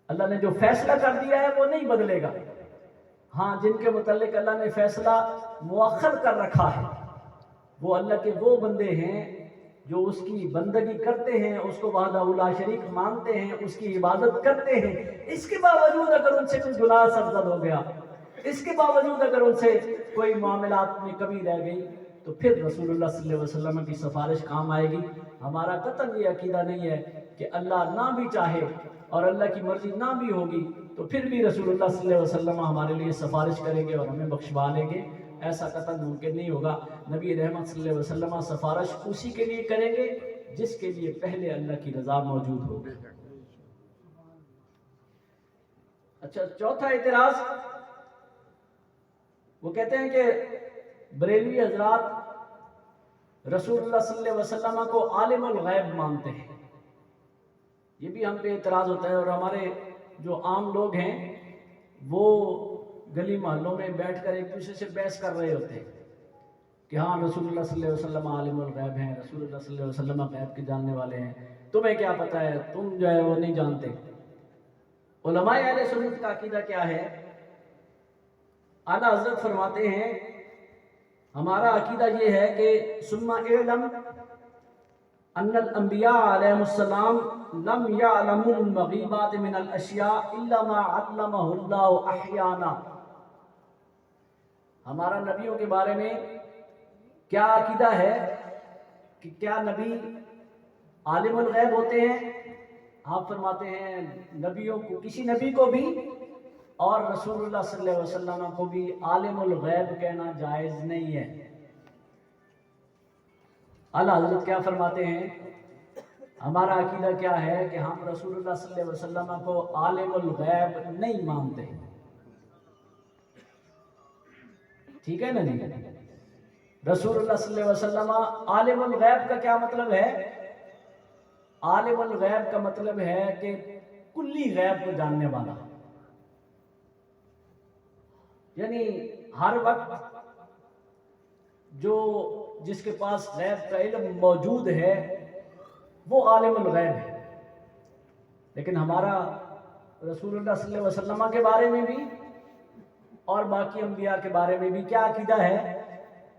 اللہ نے جو فیصلہ کر دیا ہے وہ نہیں بدلے گا. ہاں جن کے متعلق اللہ نے فیصلہ مؤخر کر رکھا ہے، وہ اللہ کے وہ بندے ہیں جو اس کی بندگی کرتے ہیں، اس کو وحدہ لا شریک مانتے ہیں، اس کی عبادت کرتے ہیں. اس کے باوجود اگر ان سے کوئی گناہ سرزد ہو گیا، اس کے باوجود اگر ان سے کوئی معاملات میں کمی رہ گئی، تو پھر رسول اللہ صلی اللہ علیہ وسلم کی سفارش کام آئے گی. ہمارا قطعاً یہ عقیدہ نہیں ہے کہ اللہ نہ بھی چاہے اور اللہ کی مرضی نہ بھی ہوگی تو پھر بھی رسول اللہ صلی اللہ علیہ وسلم ہمارے لیے سفارش کریں گے اور ہمیں بخشوا لیں گے. ایسا قطعاً ممکن نہیں ہوگا. نبی رحمت صلی اللہ علیہ وسلم سفارش اسی کے لیے کریں گے جس کے لیے پہلے اللہ کی رضا موجود ہوگی. اچھا، چوتھا اعتراض، وہ کہتے ہیں کہ بریلوی حضرات رسول اللہ صلی اللہ علیہ وسلم کو عالم الغیب مانتے ہیں. یہ بھی ہم پہ اعتراض ہوتا ہے، اور ہمارے جو عام لوگ ہیں وہ گلی محلوں میں بیٹھ کر ایک دوسرے سے بحث کر رہے ہوتے ہیں کہ ہاں رسول اللہ صلی اللہ علیہ وسلم عالم الغیب ہیں، رسول اللہ صلی اللہ علیہ وسلم غیب کے جاننے والے ہیں، تمہیں کیا پتہ ہے، تم جو ہے وہ نہیں جانتے. علماء اہل سنت کا عقیدہ کیا ہے؟ اعلیٰ حضرت فرماتے ہیں ہمارا عقیدہ یہ ہے کہ ثم اعلم ان الانبیاء علیہم السلام لم یعلموا المغیبات من الاشیاء الا ما علمہ اللہ احیانا. ہمارا نبیوں کے بارے میں کیا عقیدہ ہے کہ کیا نبی عالم الغیب ہوتے ہیں؟ آپ فرماتے ہیں نبیوں کو، کسی نبی کو بھی اور رسول اللہ صلی اللہ علیہ وسلم کو بھی عالم الغیب کہنا جائز نہیں ہے. اعلیٰ حضرت کیا فرماتے ہیں؟ ہمارا عقیدہ کیا ہے کہ ہم رسول اللہ صلی اللہ علیہ وسلم کو عالم الغیب نہیں مانتے. ٹھیک ہے نا جی؟ رسول اللہ صلی اللہ علیہ وسلم، عالم الغیب کا کیا مطلب ہے؟ عالم الغیب کا مطلب ہے کہ کلی غیب کو جاننے والا، یعنی ہر وقت جو جس کے پاس غیب کا علم موجود ہے وہ عالم الغیب ہے. لیکن ہمارا رسول اللہ صلی اللہ علیہ وسلم کے بارے میں بھی اور باقی انبیاء کے بارے میں بھی کیا عقیدہ ہے؟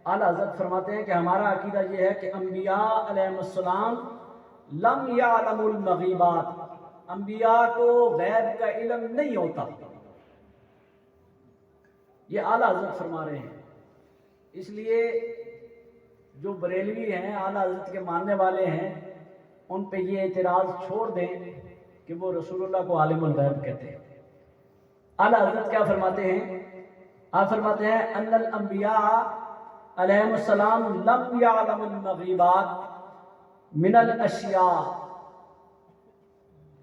اعلیٰ حضرت فرماتے ہیں کہ ہمارا عقیدہ یہ ہے کہ انبیاء علیہ السلام لم یعلموا المغیبات، انبیاء کو غیب کا علم نہیں ہوتا. یہ اعلیٰ حضرت فرما رہے ہیں. اس لیے جو بریلوی ہیں، اعلیٰ حضرت کے ماننے والے ہیں، ان پہ یہ اعتراض چھوڑ دیں کہ وہ رسول اللہ کو عالم الغیب کہتے ہیں. اعلیٰ حضرت کیا فرماتے ہیں؟ آپ فرماتے ہیں ان الانبیاء علیہم السلام لم یعلموا المغیبات من الاشیاء.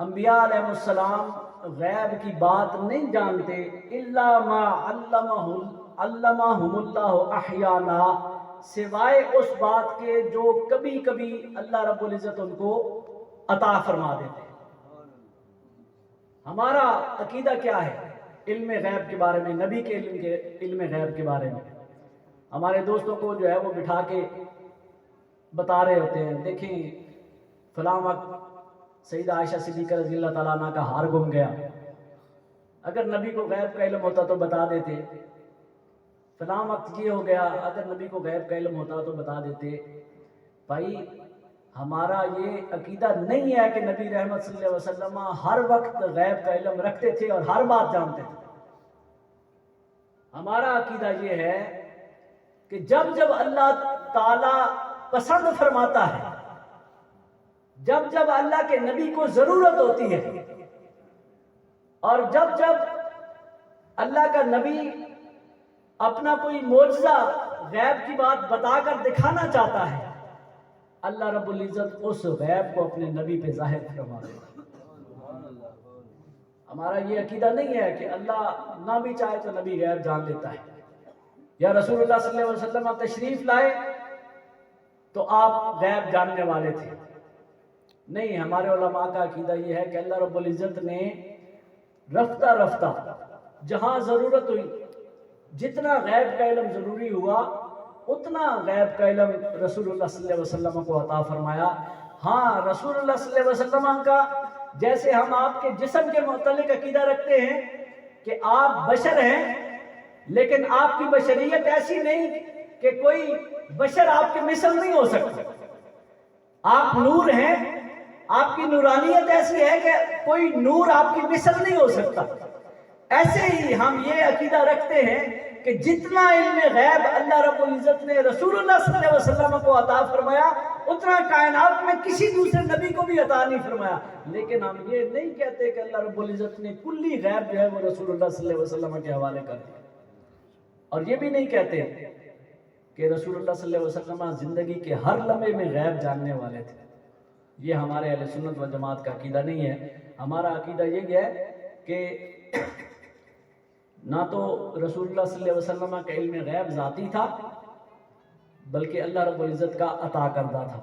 انبیاء علیہ السلام غیب کی بات نہیں جانتے الا ما علمہم اللہ احیانا، سوائے اس بات کے جو کبھی کبھی اللہ رب العزت ان کو عطا فرما دیتے ہیں. ہمارا عقیدہ کیا ہے علم غیب کے بارے میں، نبی کے علم غیب کے بارے میں؟ ہمارے دوستوں کو جو ہے وہ بٹھا کے بتا رہے ہوتے ہیں، دیکھیں فلاں وقت سیدہ عائشہ صدیقہ رضی اللہ تعالیٰ عنہ کا ہار گم گیا. اگر نبی کو غیب کا علم ہوتا تو بتا دیتے. فلاں وقت یہ ہو گیا، اگر نبی کو غیب کا علم ہوتا تو بتا دیتے. بھائی ہمارا یہ عقیدہ نہیں ہے کہ نبی رحمت صلی اللہ علیہ وسلم ہر وقت غیب کا علم رکھتے تھے اور ہر بات جانتے تھے. ہمارا عقیدہ یہ ہے کہ جب جب اللہ تعالیٰ پسند فرماتا ہے، جب جب اللہ کے نبی کو ضرورت ہوتی ہے، اور جب جب اللہ کا نبی اپنا کوئی معجزہ غیب کی بات بتا کر دکھانا چاہتا ہے، اللہ رب العزت اس غیب کو اپنے نبی پہ ظاہر فرما دیتا ہے۔ ہمارا یہ عقیدہ نہیں ہے کہ اللہ نہ بھی چاہے تو نبی غیب جان لیتا ہے، یا رسول اللہ صلی اللہ علیہ وسلم تشریف لائے تو آپ غیب جاننے والے تھے۔ نہیں، ہمارے علماء کا عقیدہ یہ ہے کہ اللہ رب العزت نے رفتہ رفتہ جہاں ضرورت ہوئی، جتنا غیب کا علم ضروری ہوا اتنا غیب کا علم رسول اللہ صلی اللہ علیہ وسلم کو عطا فرمایا۔ ہاں، رسول اللہ صلی اللہ علیہ وسلم کا جیسے ہم آپ کے جسم کے متعلق عقیدہ رکھتے ہیں کہ آپ بشر ہیں، لیکن آپ کی بشریت ایسی نہیں کہ کوئی بشر آپ کے مثل نہیں ہو سکتا۔ آپ نور ہیں، آپ کی نورانیت ایسی ہے کہ کوئی نور آپ کی مثل نہیں ہو سکتا۔ ایسے ہی ہم یہ عقیدہ رکھتے ہیں کہ جتنا علم غیب اللہ رب العزت نے رسول اللہ صلی اللہ علیہ وسلم کو عطا فرمایا اتنا کائنات میں کسی دوسرے نبی کو بھی عطا نہیں فرمایا۔ لیکن ہم یہ نہیں کہتے کہ اللہ رب العزت نے کلی غیب جو ہے وہ رسول اللہ صلی اللہ علیہ وسلم کے حوالے کر دیا، اور یہ بھی نہیں کہتے کہ رسول اللہ صلی اللہ علیہ وسلم زندگی کے ہر لمحے میں غیب جاننے والے تھے۔ یہ ہمارے اہل سنت و جماعت کا عقیدہ نہیں ہے۔ ہمارا عقیدہ یہ ہے کہ نہ تو رسول اللہ صلی اللہ علیہ وسلم کا علم غیب ذاتی تھا بلکہ اللہ رب العزت کا عطا کردہ تھا،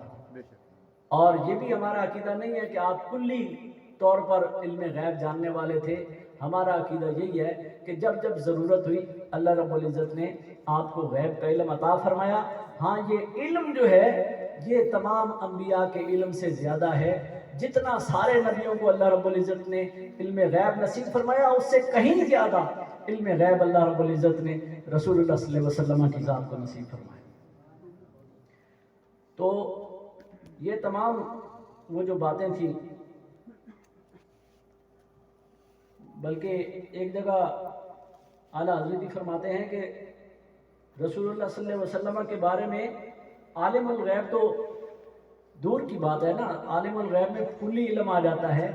اور یہ بھی ہمارا عقیدہ نہیں ہے کہ آپ کلی طور پر علم غیب جاننے والے تھے۔ ہمارا عقیدہ یہی ہے کہ جب جب ضرورت ہوئی اللہ رب العزت نے آپ کو غیب کا علم عطا فرمایا۔ ہاں، یہ علم جو ہے یہ تمام انبیاء کے علم سے زیادہ ہے۔ جتنا سارے نبیوں کو اللہ رب العزت نے علم غیب نصیب فرمایا اس سے کہیں زیادہ علم غیب اللہ رب العزت نے رسول اللہ صلی اللہ علیہ وسلم کی ذات کو نصیب فرمایا۔ تو یہ تمام وہ جو باتیں تھیں، بلکہ ایک جگہ اعلیٰ حضرت ہی فرماتے ہیں کہ رسول اللہ صلی اللہ علیہ وسلم کے بارے میں عالم الغیب تو دور کی بات ہے نا، عالم الغیب میں کلی علم آ جاتا ہے۔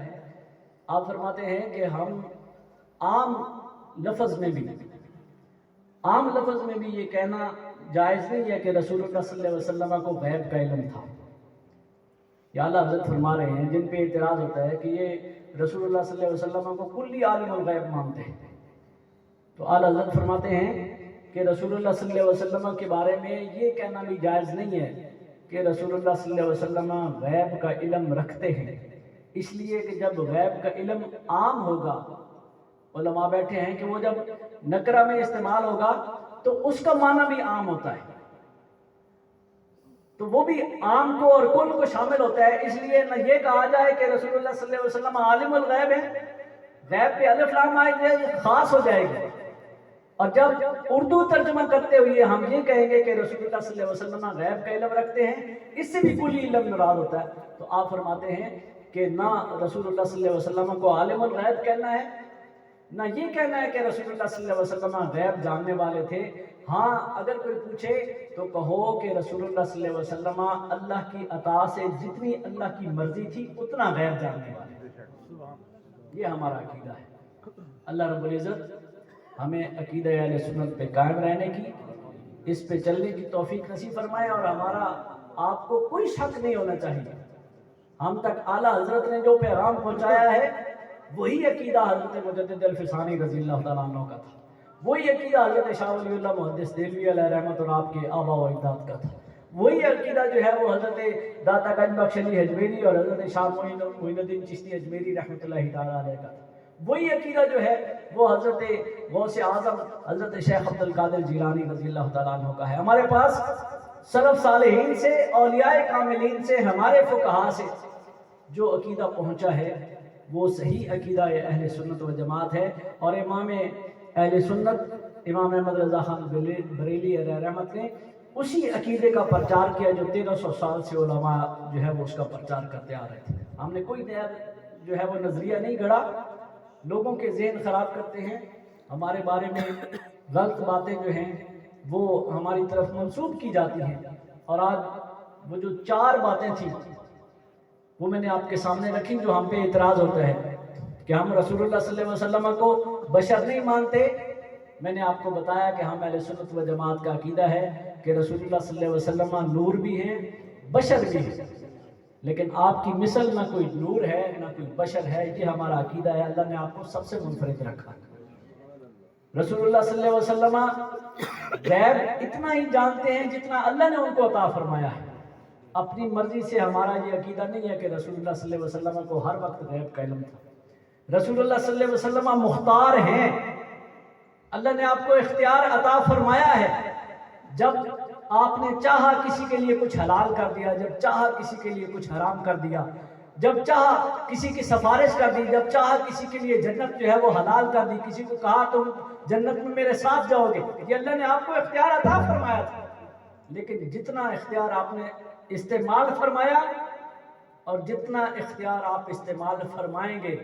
آپ فرماتے ہیں کہ ہم عام لفظ میں بھی یہ کہنا جائز نہیں ہے کہ رسول اللہ صلی اللہ علیہ وسلم کو غیب کا علم تھا۔ یا اعلیٰ حضرت فرما رہے ہیں جن پہ اعتراض ہوتا ہے کہ یہ رسول اللہ صلی اللہ علیہ وسلم کو کلی عالم الغیب مانتے ہیں، تو اعلیٰ حضرت فرماتے ہیں کہ رسول اللہ صلی اللہ علیہ وسلم کے بارے میں یہ کہنا بھی جائز نہیں ہے کہ رسول اللہ صلی اللہ علیہ وسلم غیب کا علم رکھتے ہیں، اس لیے کہ جب غیب کا علم عام ہوگا، علماء بیٹھے ہیں کہ وہ جب نکرہ میں استعمال ہوگا تو اس کا معنی بھی عام ہوتا ہے، تو وہ بھی عام کو اور کل کو شامل ہوتا ہے۔ اس لیے نہ یہ کہا جائے کہ رسول اللہ صلی اللہ علیہ وسلم عالم الغیب ہے، غیب پہ الف لام آئے گا خاص ہو جائے گی، اور جب اردو ترجمہ کرتے ہوئے ہم یہ کہیں گے کہ رسول اللہ صلی اللہ علیہ وسلم غیب کا علم رکھتے ہیں، اس سے بھی کلی علم مراد ہوتا ہے۔ تو آپ فرماتے ہیں کہ نہ رسول اللہ صلی اللہ علیہ وسلم کو عالم الغیب کہنا ہے، نہ یہ کہنا ہے کہ رسول اللہ صلی اللہ علیہ وسلم غیب جاننے والے تھے۔ ہاں، اگر کوئی پوچھے تو کہو کہ رسول اللہ صلی اللہ علیہ وسلم اللہ کی عطا سے جتنی اللہ کی مرضی تھی اتنا غیب جاننے والے۔ یہ ہمارا عقیدہ ہے۔ اللہ رب العزت ہمیں عقیدہ اہل سنت پہ قائم رہنے کی، اس پہ چلنے کی توفیق نصیب فرمائے، اور ہمارا آپ کو کوئی شک نہیں ہونا چاہیے ہم تک اعلیٰ حضرت نے جو پیغام پہنچایا ہے وہی عقیدہ حضرت مجدد الفسانی رضی اللہ تعالیٰ عنہ کا تھا، وہی عقیدہ حضرت شاہ ولی اللہ محدث دہلوی علیہ رحمت اور آپ کے آبا و اجداد کا تھا، وہی عقیدہ جو ہے وہ حضرت داتا گنج بخش علی اجمیری اور حضرت شاہ معین الدین چشتی اجمیری رحمۃ اللہ تعالیٰ علیہ کا تھا، وہی عقیدہ جو ہے وہ حضرت غوث اعظم حضرت شیخ عبد القادر جیلانی رضی اللہ تعالیٰ عنہ کا ہے۔ ہمارے پاس سلف صالحین سے، اولیاء کاملین سے، ہمارے فقہاء سے جو عقیدہ پہنچا ہے وہ صحیح عقیدہ اہل سنت و جماعت ہے، اور امام اہل سنت امام احمد رضا خان بریلی علیہ رحمت نے اسی عقیدے کا پرچار کیا جو 1300 سال سے علماء جو ہے وہ اس کا پرچار کرتے آ رہے تھے۔ ہم نے کوئی نیا جو ہے وہ نظریہ نہیں گھڑا، لوگوں کے ذہن خراب کرتے ہیں، ہمارے بارے میں غلط باتیں جو ہیں وہ ہماری طرف منسوب کی جاتی ہیں، اور آج وہ جو 4 باتیں تھیں وہ میں نے آپ کے سامنے رکھی جو ہم پہ اعتراض ہوتا ہے کہ ہم رسول اللہ صلی اللہ علیہ وسلم کو بشر نہیں مانتے. میں نے آپ کو بتایا کہ ہم اہل سنت و جماعت کا عقیدہ ہے کہ رسول اللہ صلی اللہ علیہ وسلم نور بھی ہیں بشر بھی ہیں، لیکن آپ کی مثل نہ کوئی نور ہے نہ کوئی بشر ہے. یہ ہمارا عقیدہ ہے. اللہ نے آپ کو سب سے منفرد رکھا. رسول اللہ صلی اللہ علیہ وسلم غیب اتنا ہی جانتے ہیں جتنا اللہ نے ان کو عطا فرمایا ہے. اپنی مرضی سے ہمارا یہ عقیدہ نہیں ہے کہ رسول اللہ صلی اللہ علیہ وسلم کو ہر وقت غیب کا علم تھا. رسول اللہ صلی اللہ علیہ وسلم مختار ہیں. اللہ نے آپ کو اختیار عطا فرمایا ہے. جب آپ نے چاہا کسی کے لیے کچھ حلال کر دیا، جب چاہا کسی کے لیے کچھ حرام کر دیا، جب چاہا کسی کی سفارش کر دی، جب چاہا کسی کے لیے جنت جو ہے وہ حلال کر دی، کسی کو کہا تم جنت میں میرے ساتھ جاؤ گے. یہ اللہ نے آپ کو اختیار عطا فرمایا تھا. لیکن جتنا اختیار آپ نے استعمال فرمایا اور جتنا اختیار آپ استعمال فرمائیں گے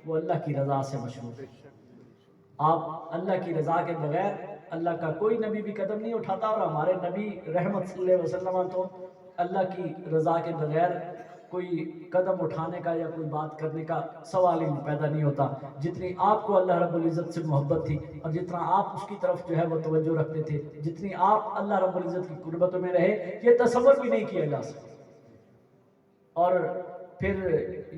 وہ اللہ کی رضا سے مشروط ہے. آپ اللہ کی رضا کے بغیر اللہ کا کوئی نبی بھی قدم نہیں اٹھاتا، اور ہمارے نبی رحمت صلی اللہ علیہ وسلم تو اللہ کی رضا کے بغیر کوئی قدم اٹھانے کا یا کوئی بات کرنے کا سوال ہی پیدا نہیں ہوتا. جتنی آپ کو اللہ رب العزت سے محبت تھی اور جتنا آپ اس کی طرف جو ہے وہ توجہ رکھتے تھے، جتنی آپ اللہ رب العزت کی قربتوں میں رہے، یہ تصور بھی نہیں کیا جا سکتا. اور پھر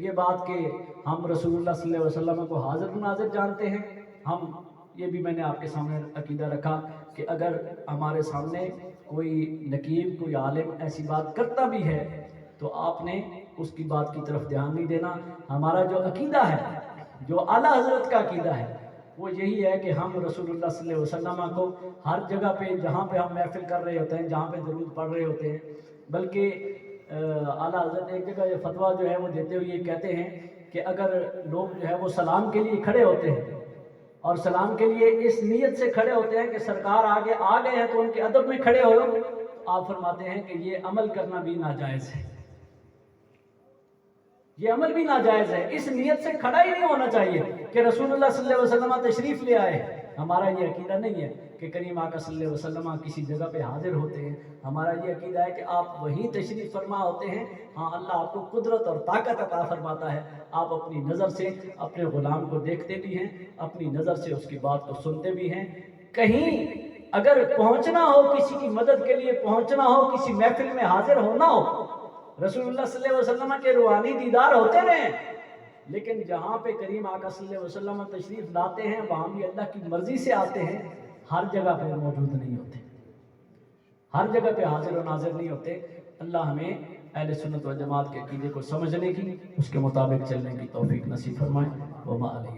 یہ بات کہ ہم رسول اللہ صلی اللہ علیہ وسلم کو حاضر ناظر جانتے ہیں. ہم یہ بھی میں نے آپ کے سامنے عقیدہ رکھا کہ اگر ہمارے سامنے کوئی نقیب کوئی عالم ایسی بات کرتا بھی ہے تو آپ نے اس کی بات کی طرف دھیان نہیں دینا. ہمارا جو عقیدہ ہے، جو اعلیٰ حضرت کا عقیدہ ہے، وہ یہی ہے کہ ہم رسول اللہ صلی اللہ علیہ وسلم کو ہر جگہ پہ جہاں پہ ہم محفل کر رہے ہوتے ہیں، جہاں پہ درود پڑھ رہے ہوتے ہیں، بلکہ اعلیٰ حضرت ایک جگہ یہ فتویٰ جو ہے وہ دیتے ہوئے یہ کہتے ہیں کہ اگر لوگ جو ہے وہ سلام کے لیے کھڑے ہوتے ہیں اور سلام کے لیے اس نیت سے کھڑے ہوتے ہیں کہ سرکار آگے آ گئے ہیں تو ان کے ادب میں کھڑے ہو، آپ فرماتے ہیں کہ یہ عمل کرنا بھی ناجائز ہے. یہ عمل بھی ناجائز ہے. اس نیت سے کھڑا ہی نہیں ہونا چاہیے کہ رسول اللہ صلی اللہ علیہ وسلم تشریف لے آئے. ہمارا یہ عقیدہ نہیں ہے کہ کریم آقا صلی اللہ علیہ وسلم کسی جگہ پہ حاضر ہوتے ہیں. ہمارا یہ عقیدہ ہے کہ آپ وہیں تشریف فرما ہوتے ہیں. ہاں، اللہ آپ کو قدرت اور طاقت عطا فرماتا ہے. آپ اپنی نظر سے اپنے غلام کو دیکھتے بھی ہیں، اپنی نظر سے اس کی بات کو سنتے بھی ہیں. کہیں اگر پہنچنا ہو، کسی کی مدد کے لیے پہنچنا ہو، کسی محفل میں حاضر ہونا ہو، رسول اللہ صلی اللہ علیہ وسلم کے روحانی دیدار ہوتے رہے. لیکن جہاں پہ کریم آقا صلی اللہ علیہ وسلم تشریف لاتے ہیں وہاں بھی اللہ کی مرضی سے آتے ہیں. ہر جگہ پہ موجود نہیں ہوتے، ہر جگہ پہ حاضر و ناظر نہیں ہوتے. اللہ ہمیں اہل سنت و جماعت کے عقیدے کو سمجھنے کی، اس کے مطابق چلنے کی توفیق نصیب فرمائے. وما علیہ